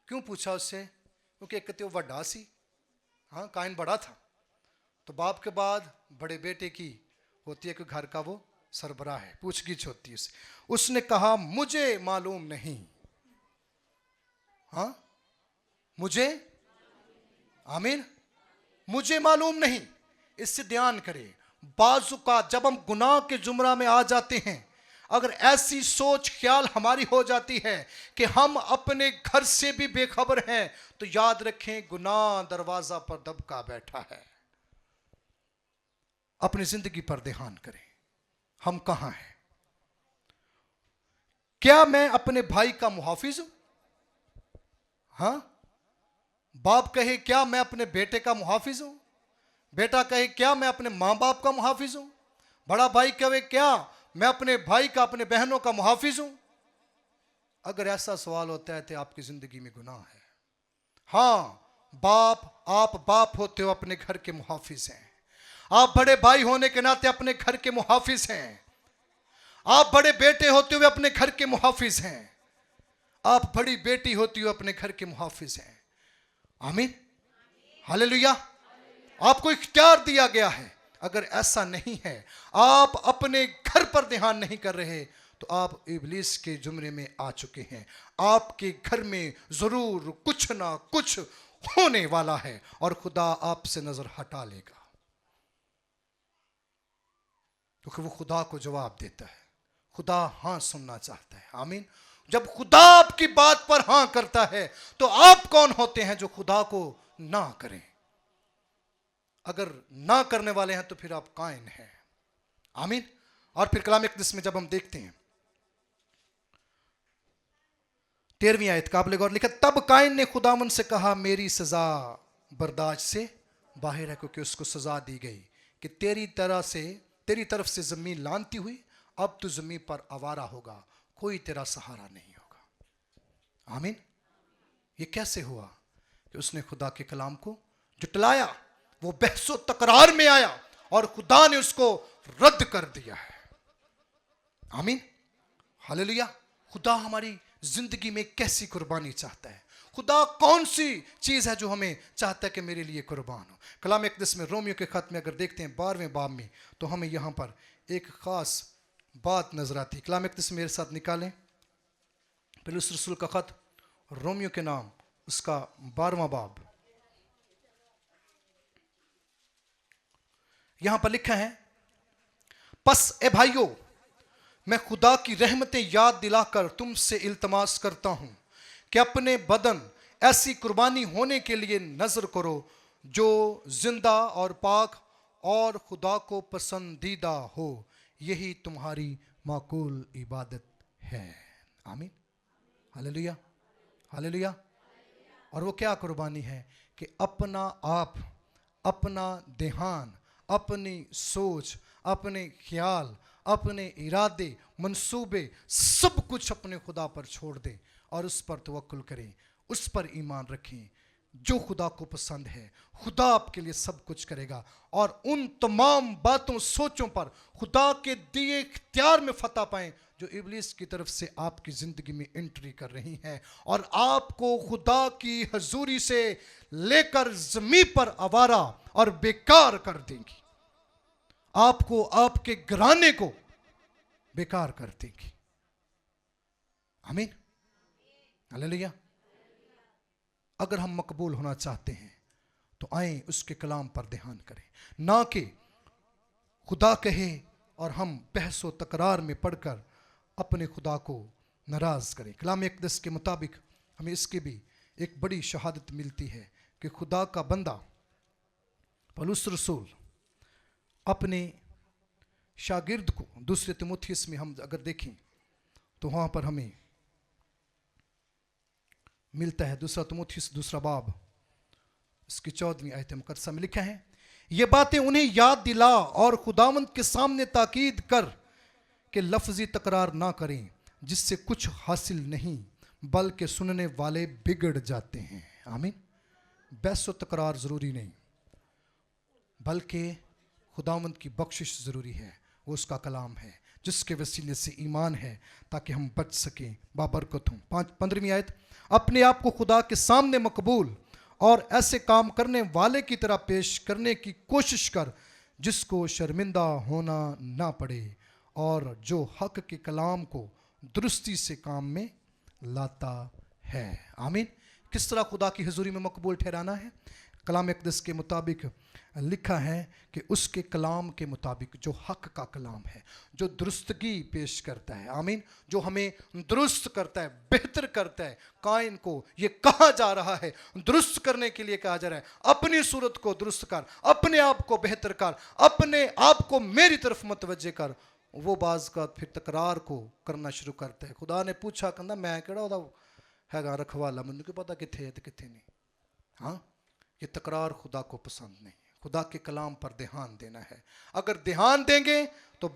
क्यों पूछा उससे? क्योंकि एक वो बड़ा सी, हाँ, काइन बड़ा था, तो बाप के बाद बड़े बेटे की होती है कि घर का वो सरबराह है, पूछगिछ होती है उससे। उसने कहा मुझे मालूम नहीं, हाँ, मुझे, आमीन, मुझे मालूम नहीं। इससे ध्यान करें, बाजू का जब हम गुनाह के जुमरा में आ जाते हैं, अगर ऐसी सोच ख्याल हमारी हो जाती है कि हम अपने घर से भी बेखबर हैं, तो याद रखें गुनाह दरवाजा पर दबका बैठा है। अपनी जिंदगी पर ध्यान करें, हम कहां हैं? क्या मैं अपने भाई का मुहाफिज हूं? हाँ, बाप कहे क्या मैं अपने बेटे का मुहाफिज हूं? बेटा कहे क्या मैं अपने मां बाप का मुहाफिज हूं? बड़ा भाई कहे क्या मैं अपने भाई का, अपने बहनों का मुहाफिज हूं? अगर ऐसा सवाल होता है तो आपकी जिंदगी में गुनाह है। हां, आप बाप होते हो, अपने घर के मुहाफिज हैं। आप बड़े भाई होने के नाते अपने घर के मुहाफिज हैं। आप बड़े बेटे होते हुए अपने घर के मुहाफिज हैं। आप बड़ी बेटी होती हो, अपने घर के मुहाफिज हैं। आमीन, हालेलुया। आपको इख्तियार दिया गया है। अगर ऐसा नहीं है, आप अपने घर पर ध्यान नहीं कर रहे, तो आप इब्लीस के जुमरे में आ चुके हैं। आपके घर में जरूर कुछ ना कुछ होने वाला है और खुदा आपसे नजर हटा लेगा, क्योंकि वो खुदा को जवाब देता है। खुदा हां सुनना चाहता है, आमीन। जब खुदा आपकी बात पर हां करता है, तो आप कौन होते हैं जो खुदा को ना करें? अगर ना करने वाले हैं तो फिर आप काइन हैं, आमीन। और फिर कलाम अक़दस में जब हम देखते हैं 13वीं आयत का, आप लोग और लिखा, तब काइन ने खुदावन से कहा मेरी सजा बर्दाश्त से बाहर है, क्योंकि उसको सजा दी गई कि तेरी तरफ से जमीन लानती हुई, अब तू जमीन पर आवारा होगा, कोई तेरा सहारा नहीं होगा। आमीन। ये कैसे हुआ? कि उसने खुदा के कलाम को जुटलाया, वो बहसो तकरार में आया और खुदा ने उसको रद्द कर दिया है। आमीन, हालेलुया। खुदा हमारी जिंदगी में कैसी कुर्बानी चाहता है? खुदा कौन सी चीज है जो हमें चाहता है कि मेरे लिए कुर्बान हो? कलाम अक़दस में रोमियो के खत में अगर देखते हैं 12वें बाब में, तो हमें यहां पर एक खास बात नजर आती है। कलाम अक़दस मेरे साथ निकालें, पौलुस रसूल का खत रोमियो के नाम, उसका 12वां बाब। यहां पर लिखा है, पस ए भाइयों, मैं खुदा की रहमतें याद दिलाकर तुमसे इल्तमास करता हूं कि अपने बदन ऐसी कुर्बानी होने के लिए नजर करो जो जिंदा और पाक और खुदा को पसंदीदा हो। यही तुम्हारी माकूल इबादत है। आमीन, हालेलुया, हालेलुया। और वो क्या कुर्बानी है कि अपना आप, अपना ध्यान, अपनी सोच, अपने ख्याल, अपने इरादे, मंसूबे, सब कुछ अपने खुदा पर छोड़ दें और उस पर तवक्कुल करें, उस पर ईमान रखें जो खुदा को पसंद है। खुदा आपके लिए सब कुछ करेगा और उन तमाम बातों, सोचों पर खुदा के दिए इख्तियार में फतह पाएं जो इब्लीस की तरफ से आपकी जिंदगी में एंट्री कर रही हैं और आपको खुदा की हजूरी से लेकर जमीन पर आवारा और बेकार कर देंगी, आपको, आपके घराने को बेकार कर देंगी। आमीन, हालेलुया। अगर हम मकबूल होना चाहते हैं तो आए उसके कलाम पर ध्यान करें, ना कि खुदा कहे और हम बहस व तकरार में पढ़कर अपने खुदा को नाराज करें। कलाम अक़दस के मुताबिक हमें इसकी भी एक बड़ी शहादत मिलती है कि खुदा का बंदा पौलुस रसूल अपने शागिर्द को, दूसरे तीमुथियुस में हम अगर देखें तो वहाँ पर हमें मिलता है, दूसरा तीमुथियुस दूसरा बाब इसकी 14वीं आयत मुकद्दसा में लिखा है, ये बातें उन्हें याद दिला और खुदावंद के सामने ताकीद कर कि लफ्जी तकरार ना करें जिससे कुछ हासिल नहीं बल्कि सुनने वाले बिगड़ जाते हैं। आमीन। बहस व तकरार ज़रूरी नहीं बल्कि खुदावंद की बख्शिश ज़रूरी है। वो उसका कलाम है जिसके वसीले से ईमान है ताकि हम बच सकें, बाबरकत हों। 15वीं आयत, अपने आप को खुदा के सामने मकबूल और ऐसे काम करने वाले की तरह पेश करने की कोशिश कर जिसको शर्मिंदा होना ना पड़े और जो हक के कलाम को दुरुस्ती से काम में लाता है। आमीन। किस तरह खुदा की हजूरी में मकबूल ठहराना है? कलाम अक़दस के मुताबिक लिखा है कि उसके कलाम के मुताबिक जो हक का कलाम है, जो दुरुस्तगी पेश करता है। आमीन। जो हमें दुरुस्त करता है, बेहतर करता है। काइन को ये कहा जा रहा है, दुरुस्त करने के लिए कहा जा रहा है, अपनी सूरत को दुरुस्त कर, अपने आप को बेहतर कर, अपने आप को मेरी तरफ मुतवज्जे कर। वो बाज का फिर तकरार को करना शुरू करता है। खुदा ने पूछा, कहना मैं केड़ा ओदा हैगा रखवाला, मैनू क्या पता किथे है ते किथे नहीं। हाँ, ये तकरार खुदा को पसंद नहीं। खुदा के कलाम पर ध्यान देना है। अगर ध्यान देंगे तो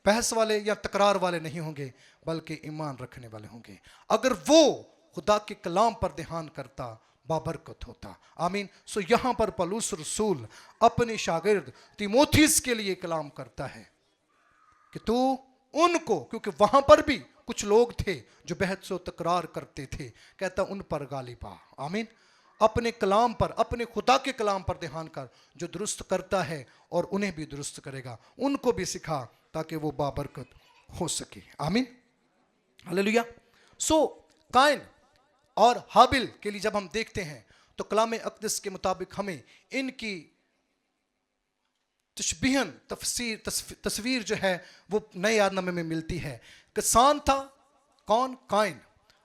बहस वाले या तकरार वाले नहीं होंगे बल्कि ईमान रखने वाले होंगे। अगर वो खुदा के कलाम पर ध्यान करता बाबरकत होता। आमीन। सो यहाँ पर पौलुस रसूल अपने शागिर्द तीमुथियुस के लिए कलाम करता है कि तू उनको, क्योंकि वहां पर भी कुछ लोग थे जो बहस व तकरार करते थे, कहता उन पर गालिब आ। आमीन। अपने कलाम पर, अपने खुदा के कलाम पर ध्यान कर जो दुरुस्त करता है और उन्हें भी दुरुस्त करेगा। उनको भी सिखा ताकि वो बाबरकत हो सके। आमीन, हालेलुया। सो काइन और हाबिल के लिए जब हम देखते हैं तो कलाम अक़दस के मुताबिक हमें इनकी तशबीहन तस्वीर जो है वो नए यादनामे में मिलती है। किसान था कौन? काइन।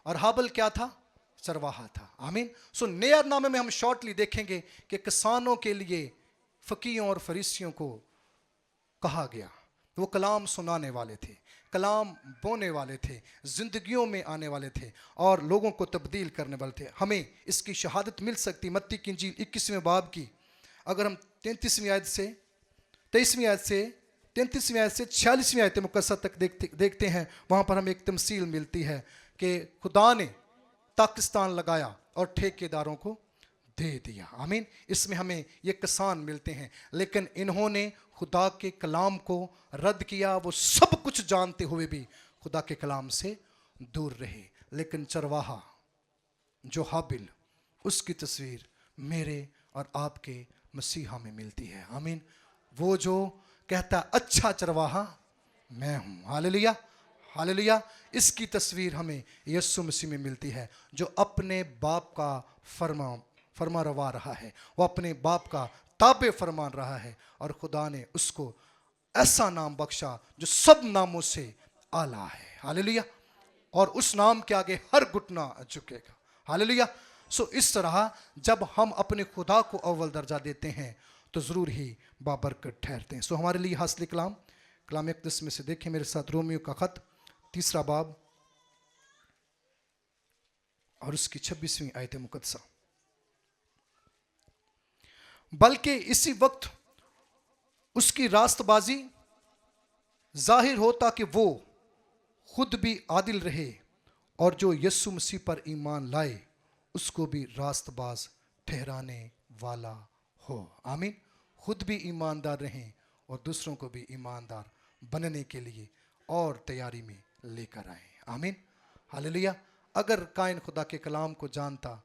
और हाबिल क्या था? चरवाहा था। आमीन। सो नए यादनामे में हम शॉर्टली देखेंगे कि किसानों के लिए फकीयों और फरीसियों को कहा गया, वो कलाम सुनाने वाले थे, कलाम बोने वाले थे, जिंदगियों में आने वाले थे और लोगों को तब्दील करने वाले थे। हमें इसकी शहादत मिल सकती मत्ती की इंजील 21वें बाब की। अगर हम 23वीं आयत से 23वीं आयत से 33वीं आयत से 46वीं आयत मुकद्दसा तक देखते हैं, वहाँ पर हमें एक तमसील मिलती है कि खुदा ने पाकिस्तान लगाया और ठेकेदारों को दे दिया। आमीन। इसमें हमें ये किसान मिलते हैं, लेकिन इन्होंने खुदा के कलाम को रद्द किया। वो सब कुछ जानते हुए भी खुदा के कलाम से दूर रहे। लेकिन चरवाहा जो हाबिल, उसकी तस्वीर मेरे और आपके मसीहा में मिलती है। आमीन। वो जो कहता अच्छा चरवाहा मैं हूं। Hallelujah, hallelujah. इसकी तस्वीर हमें यीशु मसीह में मिलती है जो अपने बाप का फरमा रवा रहा है, वो अपने बाप का ताबे फरमान रहा है और खुदा ने उसको ऐसा नाम बख्शा जो सब नामों से आला है। हालेलुया। और उस नाम के आगे हर घुटना झुकेगा। हालेलुया। सो इस तरह जब हम अपने खुदा को अव्वल दर्जा देते हैं तो ज़रूर ही बाबरकत ठहरते हैं। सो हमारे लिए हासिल कलाम इक़दस में से देखें मेरे साथ रोमियो का ख़त 3 बाब और उसकी 26वीं आयत मुक़द्दसा। बल्कि इसी वक्त उसकी रास्तबाजी जाहिर हो ताकि वो खुद भी आदिल रहे और जो यीशु मसीह पर ईमान लाए उसको भी रास्तबाज ठहराने वाला हो। आमीन। खुद भी ईमानदार रहें और दूसरों को भी ईमानदार बनने के लिए और तैयारी में लेकर आए। आमीन। हालेलुया। अगर कायन खुदा के कलाम को जानता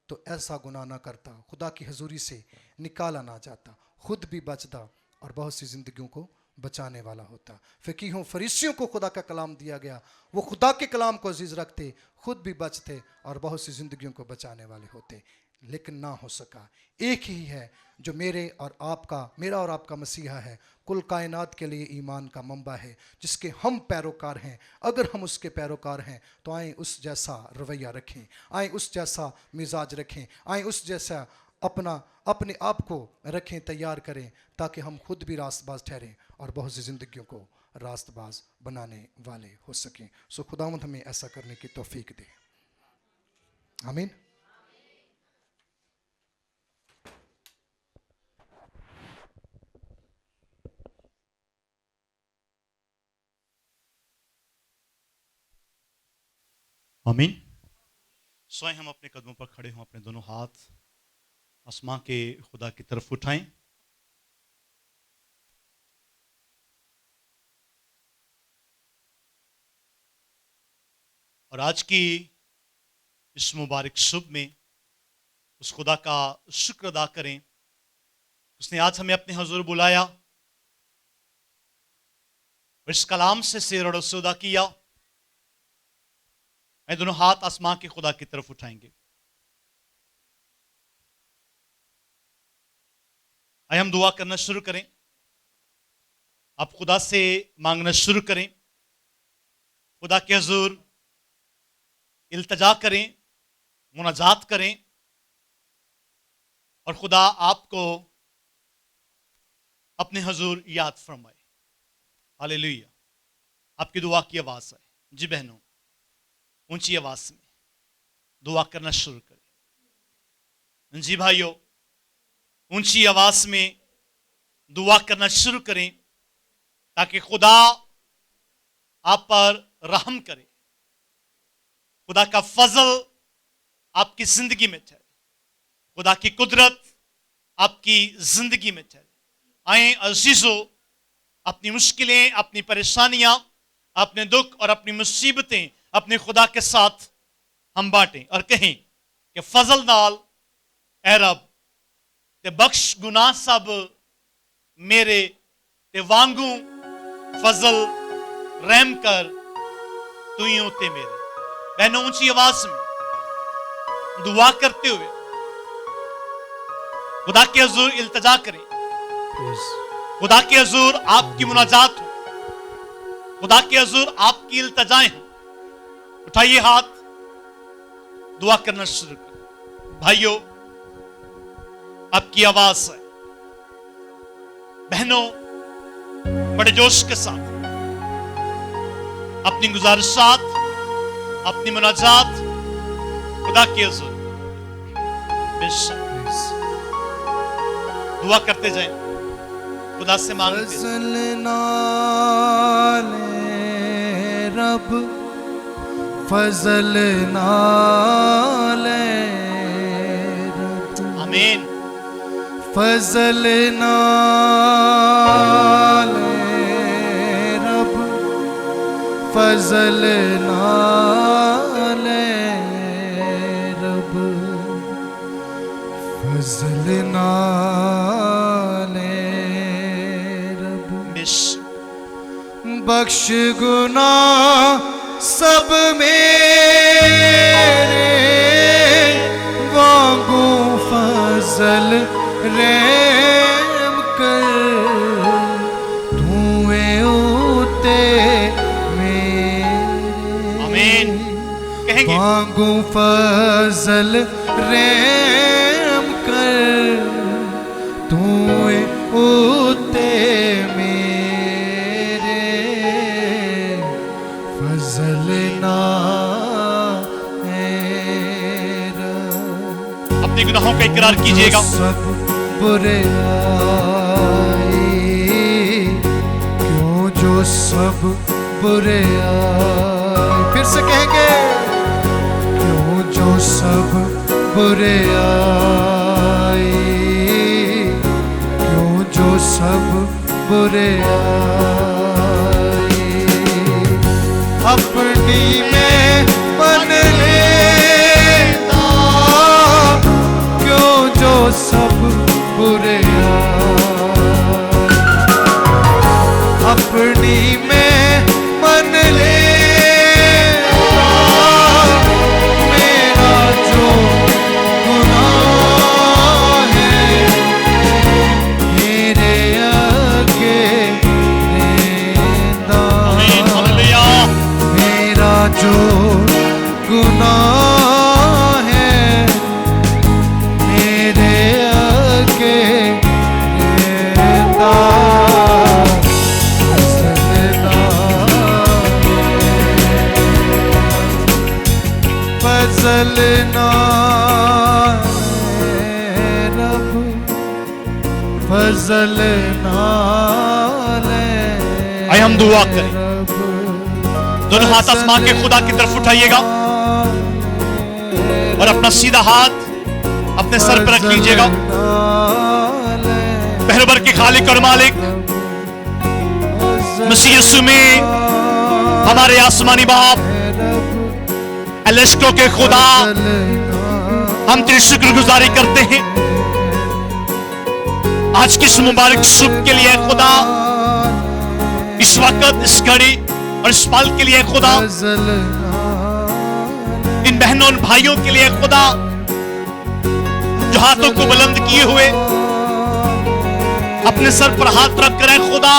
तो ऐसा गुनाह ना करता, खुदा की हजूरी से निकाला ना जाता, खुद भी बचता और बहुत सी जिंदगियों को बचाने वाला होता। फ़कीहों फरीसियों को खुदा का कलाम दिया गया, वो खुदा के कलाम को अजीज़ रखते, खुद भी बचते और बहुत सी जिंदगियों को बचाने वाले होते, लेकिन ना हो सका। एक ही है जो मेरा और आपका मसीहा है, कुल कायनात के लिए ईमान का मंबा है, जिसके हम पैरोकार हैं। अगर हम उसके पैरोकार हैं तो आए उस जैसा रवैया रखें, आए उस जैसा मिजाज रखें, आए उस जैसा अपने आप को रखें, तैयार करें, ताकि हम खुद भी रास्तबाज ठहरें और बहुत सी जिंदगियों को रास्तबाज बनाने वाले हो सकें। सो खुदावंद हमें ऐसा करने की तौफीक दे। आमीन। आमीन। स्वयं हम अपने कदमों पर खड़े हों, अपने दोनों हाथ आसमां के खुदा की तरफ उठाएं। और आज की इस मुबारक शुभ में उस खुदा का शुक्र अदा करें, उसने आज हमें अपने हुजूर बुलाया और इस कलाम से शेर और सौदा किया। मैं दोनों हाथ आसमां के खुदा की तरफ उठाएंगे। आइए हम दुआ करना शुरू करें। आप खुदा से मांगना शुरू करें, खुदा के हुजूर इल्तजा करें, मुनाजात करें और खुदा आपको अपने हुजूर याद फरमाए। हालेलुया। आपकी दुआ की आवाज है। जी बहनों, ऊंची आवाज में दुआ करना शुरू करें। जी भाइयों, ऊंची आवाज में दुआ करना शुरू करें ताकि खुदा आप पर रहम करे, खुदा का फजल आपकी जिंदगी में ठहरे, खुदा की कुदरत आपकी जिंदगी में ठहरे। आए अजीजों, अपनी मुश्किलें, अपनी परेशानियां, अपने दुख और अपनी मुसीबतें अपने खुदा के साथ हम बांटें और कहें कि फजल नाल ऐ रब ते बख्श गुनाह सब मेरे ते वांगू फजल रहम कर तू ही होते मेरे। बहनों, ऊंची आवाज में दुआ करते हुए खुदा के हुजूर इल्तजा करें, खुदा के हुजूर आपकी मुनाजात हो, खुदा के हुजूर आपकी इल्तजाएं हो। उठाइए हाथ, दुआ करना शुरू करें। भाइयों, आपकी आवाज है। बहनों, बड़े जोश के साथ अपनी गुजारिशात, अपनी मुनाजात खुदा के हुजूर दुआ करते जाएं, खुदा से मांगते फजल नाले रब, फजल नाले रब। आमीन। फजल नाले रब, फजल नाले रब, फजल नाले रब। बख्श गुनाह सब मेरे वांगू फजल रहम कर धुए उते मेरे। आमीन। कहेंगे वांगू मांगू फजल रहम कर, तू उते मेरे फजल ना अपने गुनाहों का इकरार कीजिएगा। सब बुरे आए, क्यों जो सब बुरे आए, फिर से कहेंगे, क्यों जो सब बुरे आए, क्यों जो सब बुरे आए, अपनी में मन लेता, क्यों जो सब बुरे आए, अपनी में मन लेता, मेरा जो गुनाह है मेरे आगे रहता, आमीन, हालेलुया। मेरा जो गुनाह है मेरे आगे रहता, फजलना रब, फजलना आइए हम दुआ करें। दोनों हाथ आसमान के खुदा की तरफ उठाइएगा और अपना सीधा हाथ अपने सर पर रख लीजिएगा। पहरबर के खालिक और मालिक मसीह यीशु में हमारे आसमानी बाप एलेस्को के खुदा, हम तेरी शुक्रगुजारी करते हैं आज की इस मुबारक सुबह के लिए खुदा, इस वक्त इस घड़ी और इस पल के लिए खुदा, इन बहनों और भाइयों के लिए खुदा जो हाथों को बुलंद किए हुए अपने सर पर हाथ रख कर खुदा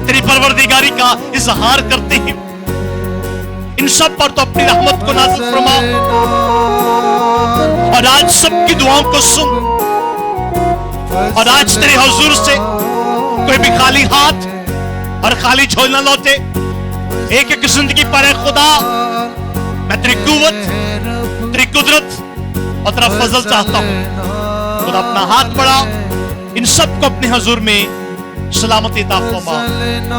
तेरी परवरदिगारी का इजहार करते हैं। इन सब पर तो अपनी रहमत को नाज़िल फरमा और आज सबकी दुआओं को सुन। और आज तेरे हुजूर से कोई भी खाली हाथ और खाली झोल न लौटे। एक एक जिंदगी पर है खुदा, मैं तेरी कुव्वत, तेरी कुदरत और तेरा फजल चाहता हूं। खुदा अपना हाथ बढ़ा, इन सब को अपने हुजूर में सलामती अता फरमा।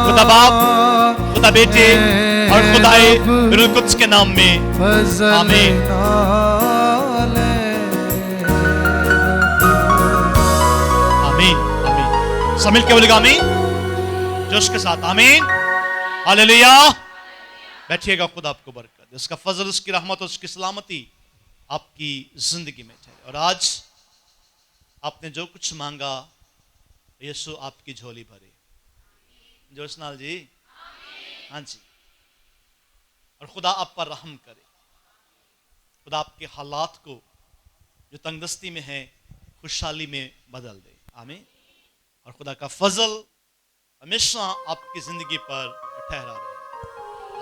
खुदा बाप, खुदा बेटे और खुदाए रूह कुद्स के नाम में आमीन। आमीन आमीन। सब मिलके बोलेगा आमीन जोश के साथ, आमीन हालेलुया। बैठिएगा, खुदा आपको बरकत, उसका फजल, उसकी रहमत और उसकी सलामती आपकी जिंदगी में ठहरे। और आज आपने जो कुछ मांगा यीशु आपकी झोली भरे। जोशनाल जी, हाँ जी। और खुदा आप पर रहम करे, खुदा आपके हालात को जो तंगदस्ती में है खुशहाली में बदल दे। आमीन। और खुदा का फजल हमेशा आपकी जिंदगी पर ठहरा रहे।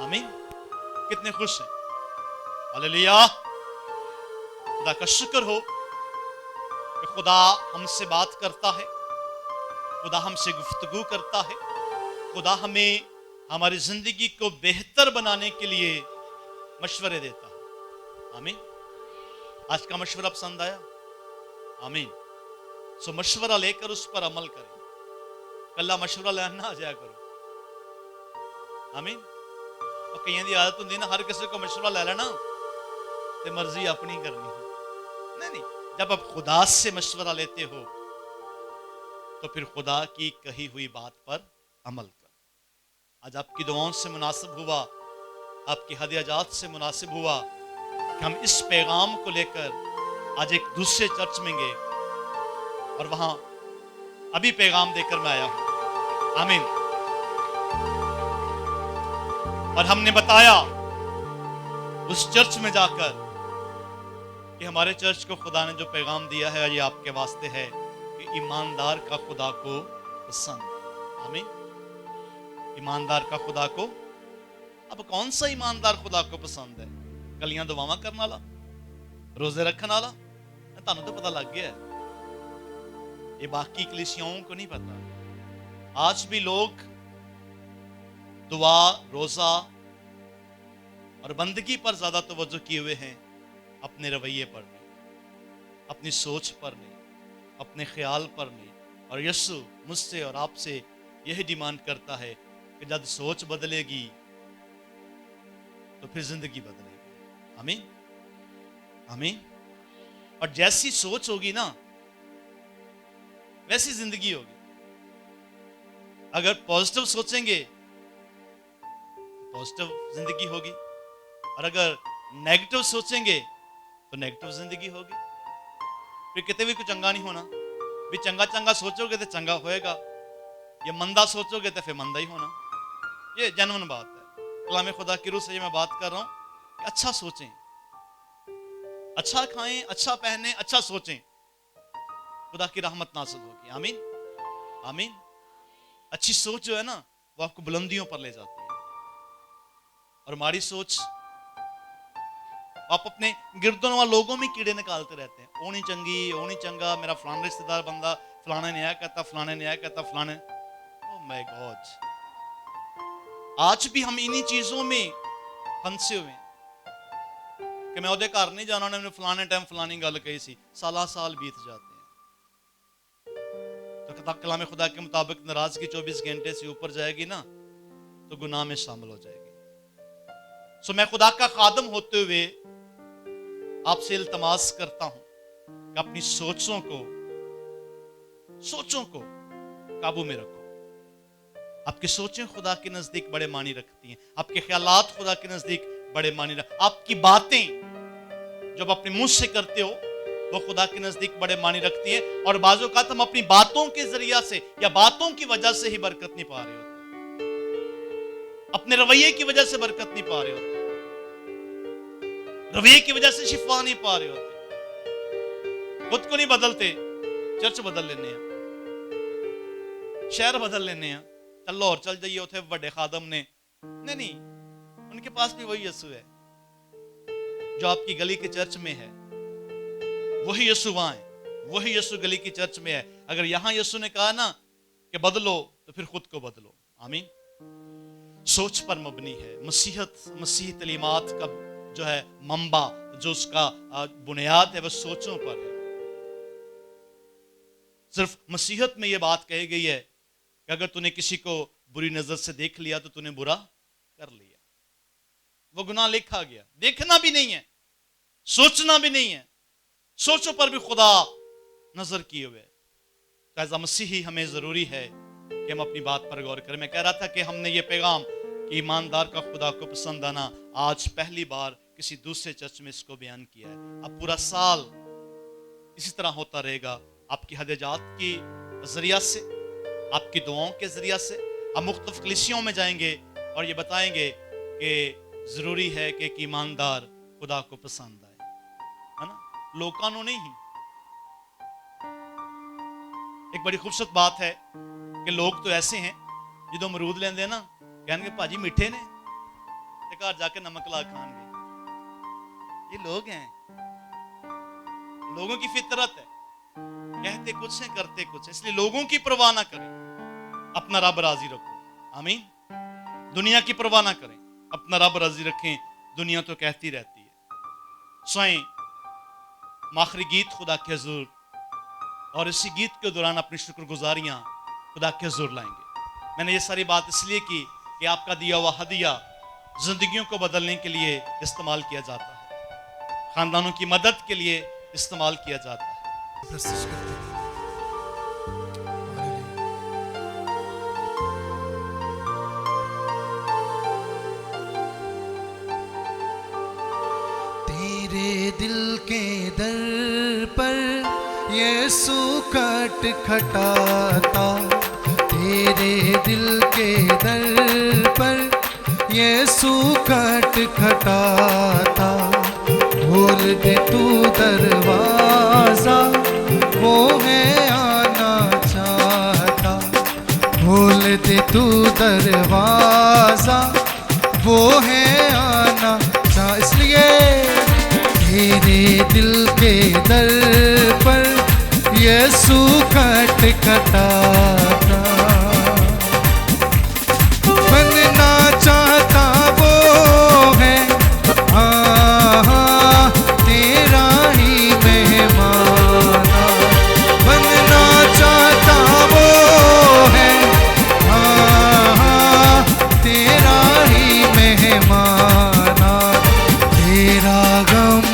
आमीन। कितने खुश हैं, हालेलुया। खुदा का शुक्र हो कि खुदा हमसे बात करता है, खुदा हमसे गुफ्तगू करता है, खुदा हमें हमारी जिंदगी को बेहतर बनाने के लिए मशवरे देता है। आमीन। आज का मशवरा पसंद आया? आमीन। सो मशवरा लेकर उस पर अमल करें, कल्ला मशवरा लेना आ जाया करो। आमीन। और कई दी आदत होंगी ना, हर किसी को मशवरा ले लेना ते मर्जी अपनी करनी है। नहीं, जब आप खुदा से मशवरा लेते हो तो फिर खुदा की कही हुई बात पर अमल कर। आज आपकी दुआओं से मुनासिब हुआ, आपकी हदियाजात से मुनासिब हुआ कि हम इस पैगाम को लेकर आज एक दूसरे चर्च में गए और वहां अभी पैगाम देकर मैं आया हूं। आमीन। और हमने बताया उस चर्च में जाकर कि हमारे चर्च को खुदा ने जो पैगाम दिया है ये आपके वास्ते है कि ईमानदार का खुदा को पसंद। आमीन। ईमानदार का खुदा को, अब कौन सा ईमानदार खुदा को पसंद है? कलियां दुआवां करने वाला, रोजे रखने वाला, तुहानू तो पता लग गया है। ये बाकी कलीसियाओं को नहीं पता। आज भी लोग दुआ, रोजा और बंदगी पर ज्यादा तवज्जो किए हुए हैं, अपने रवैये पर नहीं, अपनी सोच पर नहीं, अपने ख्याल पर नहीं। और यीशु मुझसे और आपसे यही डिमांड करता है कि जब सोच बदलेगी तो फिर जिंदगी बदलेगी। आमीन, आमीन। और जैसी सोच होगी ना वैसी जिंदगी होगी। अगर पॉजिटिव सोचेंगे तो पॉजिटिव जिंदगी होगी, और अगर नेगेटिव सोचेंगे तो नेगेटिव जिंदगी होगी। फिर कितने भी कुछ चंगा नहीं होना। भी चंगा चंगा सोचोगे तो चंगा होएगा, या मंदा सोचोगे तो फिर मंदा ही होना। ये जेन्युइन बात है। कलाम खुदा की रूह से मैं बात कर रहा हूं कि अच्छा सोचें, अच्छा खाएं, अच्छा पहने, अच्छा सोचें, खुदा की रहमत नाज़िल होगी। आमीन, आमीन। अच्छी सोच जो है ना वो आपको बुलंदियों पर ले जाती है, और हमारी सोच आप अपने गिरदों वाले लोगों में कीड़े निकालते रहते हैं। ओ नहीं चंगी, ओ नहीं चंगा, मेरा फलाना रिश्तेदार बंदा फलाने ने आया कहता, फलाने ने आया कहता, फलाने। ओह माय गॉड, आज भी हम इन्हीं चीजों में फंसे हुए हैं कि मैं उहदे घर नहीं जाना, उन्होंने फलाने टाइम फलानी गल कही सी। साल साल बीत जाते हैं। तो किताब कलाम खुदा के मुताबिक नाराजगी 24 घंटे से ऊपर जाएगी ना तो गुनाह में शामिल हो जाएगी। सो मैं खुदा का खादम होते हुए आपसे इल्तमास करता हूं कि अपनी सोचों को काबू में रखो। आपकी सोचें खुदा के नजदीक बड़े मानी रखती हैं, आपके ख्यालात खुदा के नजदीक बड़े मानी रखती हैं, आपकी बातें जब अपने मुंह से करते हो वो खुदा के नजदीक बड़े मानी रखती हैं। और बाजों का हम अपनी बातों के जरिया से या बातों की वजह से ही बरकत नहीं पा रहे होते, अपने रवैये की वजह से बरकत नहीं पा रहे होते, रवैये की वजह से शिफा नहीं पा रहे होते। खुद को नहीं बदलते, चर्च बदल लेने हैं, शहर बदल लेने हैं, चलो और चल जाइए उथे बड़े खादम ने। नहीं, उनके पास भी वही यीशु है जो आपकी गली के चर्च में है, वही यीशु वहां है, वही यीशु गली की चर्च में है। अगर यहां यीशु ने कहा ना कि बदलो तो फिर खुद को बदलो। आमीन। सोच पर मबनी है मसीहत, मसीही तलीमात का जो है मंबा, जो उसका बुनियाद है वह सोचों पर है। सिर्फ मसीहत में यह बात कही गई है कि अगर तूने किसी को बुरी नजर से देख लिया तो तूने बुरा कर लिया, वो गुनाह लिखा गया। देखना भी नहीं है, सोचना भी नहीं है, सोचों पर भी खुदा नजर किए हुए। तो एज़ अ मसीही हमें जरूरी है कि हम अपनी बात पर गौर करें। मैं कह रहा था कि हमने ये पैगाम कि ईमानदार का खुदा को पसंद आना आज पहली बार किसी दूसरे चर्च में इसको बयान किया है। अब पूरा साल इसी तरह होता रहेगा, आपकी हदजात की जरिया से, आपकी दुआओं के जरिया से। हम मुख्तलिफ कलीसियों में जाएंगे और ये बताएंगे कि जरूरी है कि एक ईमानदार खुदा को पसंद आए, है ना, लोग कानून नहीं। एक बड़ी खूबसूरत बात है कि लोग तो ऐसे हैं जो अमरूद लेंदे ना कहने भाजी मीठे ने, घर जाके नमक ला खाएंगे। ये लोग हैं, लोगों की फितरत है, कहते कुछ है करते कुछ है। इसलिए लोगों की परवाह ना करें, अपना रब राजी रखो। आमीन। दुनिया की परवाह ना करें, अपना रब राजी रखें। दुनिया तो कहती रहती है। स्वयं आखिरी गीत खुदा के हुजूर, और इसी गीत के दौरान अपनी शुक्रगुजारियां खुदा के हुजूर लाएंगे। मैंने ये सारी बात इसलिए की कि आपका दिया हुआ हदिया जिंदगियों को बदलने के लिए इस्तेमाल किया जाता है, खानदानों की मदद के लिए इस्तेमाल किया जाता है। प्रस्तुत करते हैं। तेरे दिल के दर पर यीशु खटखटाता, तेरे दिल के दर पर यीशु खटखटाता। खोल दे तू दरवाजा, वो है आना चाहता। खोल दे तू दरवाजा, वो है आना चाहता। इसलिए तेरे दिल के दर पर यीशु खटखटाता, बनना चाहता वो है हाँ तेरा ही मेहमान, बनना चाहता वो है हाँ तेरा ही मेहमान, तेरा गम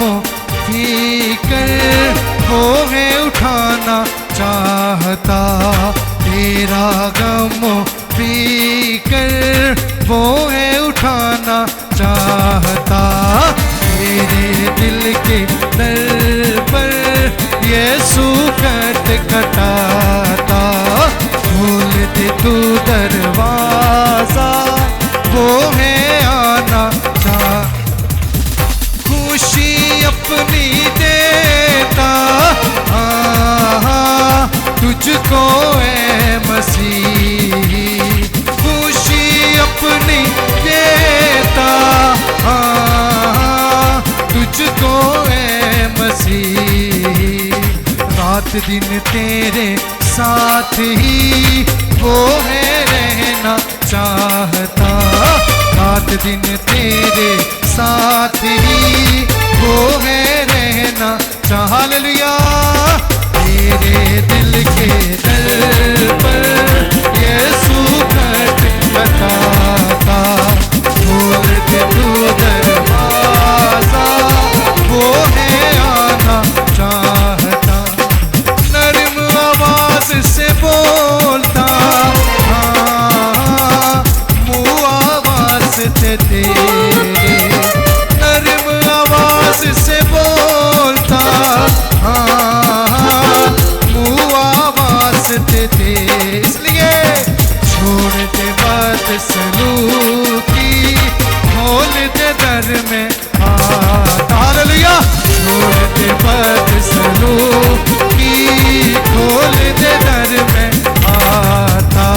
फिकर वो है उठाना चाहता, तेरा गम फिकर वो है उठाना चाहता, तेरे दिल के दर पर यीशु खटखटाता, खोल दे तू दरवाजा वो है आना चाह, खुशी अपनी देता तुझको है मसीह, खुशी अपनी देता तुझको है मसीह, रात दिन तेरे साथ ही वो है रहना चाहता, रात दिन तेरे साथ ही वो है रहना चाह, हालेलुया। तेरे दिल के दर पर यीशु खटखटाता, खोल दे तू दरवाजा वो है आना चाहता, नरम आवाज से बोलता हाँ मुँह आवाज से तेरे, नरम आवाज से बोलता हाँ मुँह आवाज देते, इसलिए छोड़ दे बदसलूकी, खोल दे दर में हालेलुया, छोड़ दे बदसलूकी, खोल दे दर में आता,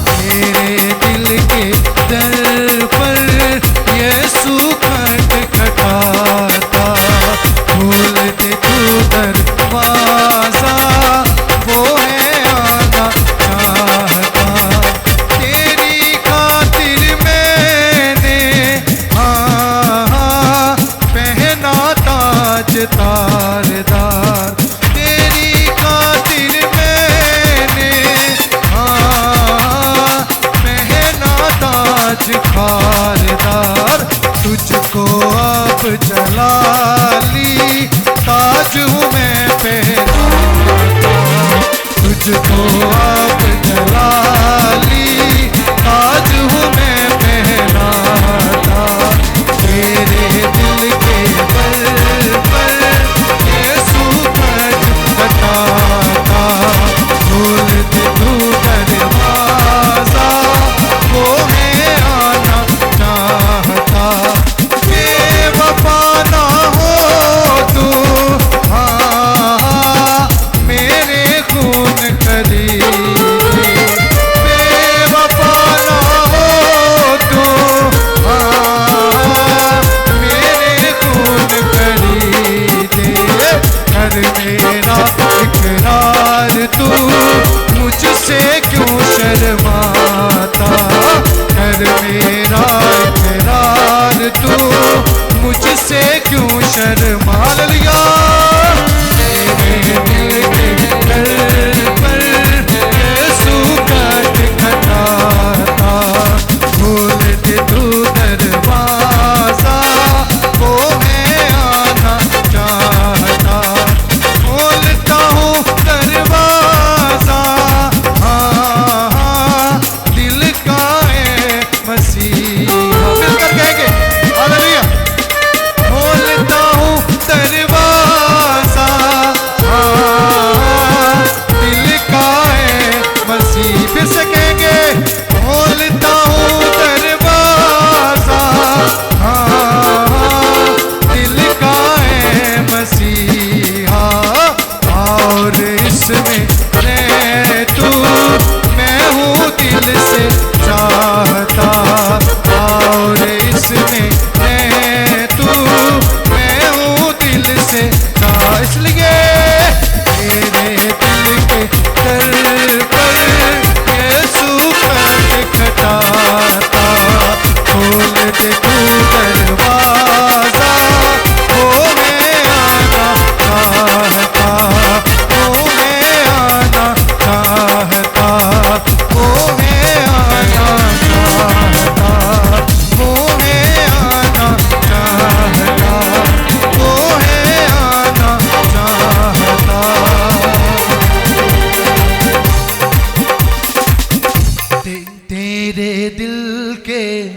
तेरे दिल के दर पर यीशु खटखटाता, खोल दे तू दरवाजा वो है आना चाहता, तेरी खातिर मैंने पहना ताज तारदार, तेरी खातिर मैंने पहना ताज खारदार, तुझको अब जला ली ताज हूँ मैं पहनाता, तुझको अब जला ली ताज हूँ मैं पहनाता, तेरे दिल के दर पर यीशु खटखटाता, खोल दे तू दरवाजा वो है आना चाहता, बेवफा ना हो के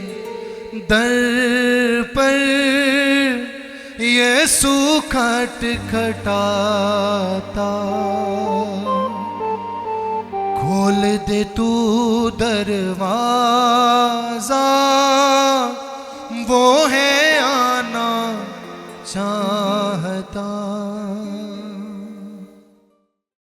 दर पर यीशु खटखटाता। खोल दे तू दरवाजा, वो है आना चाहता।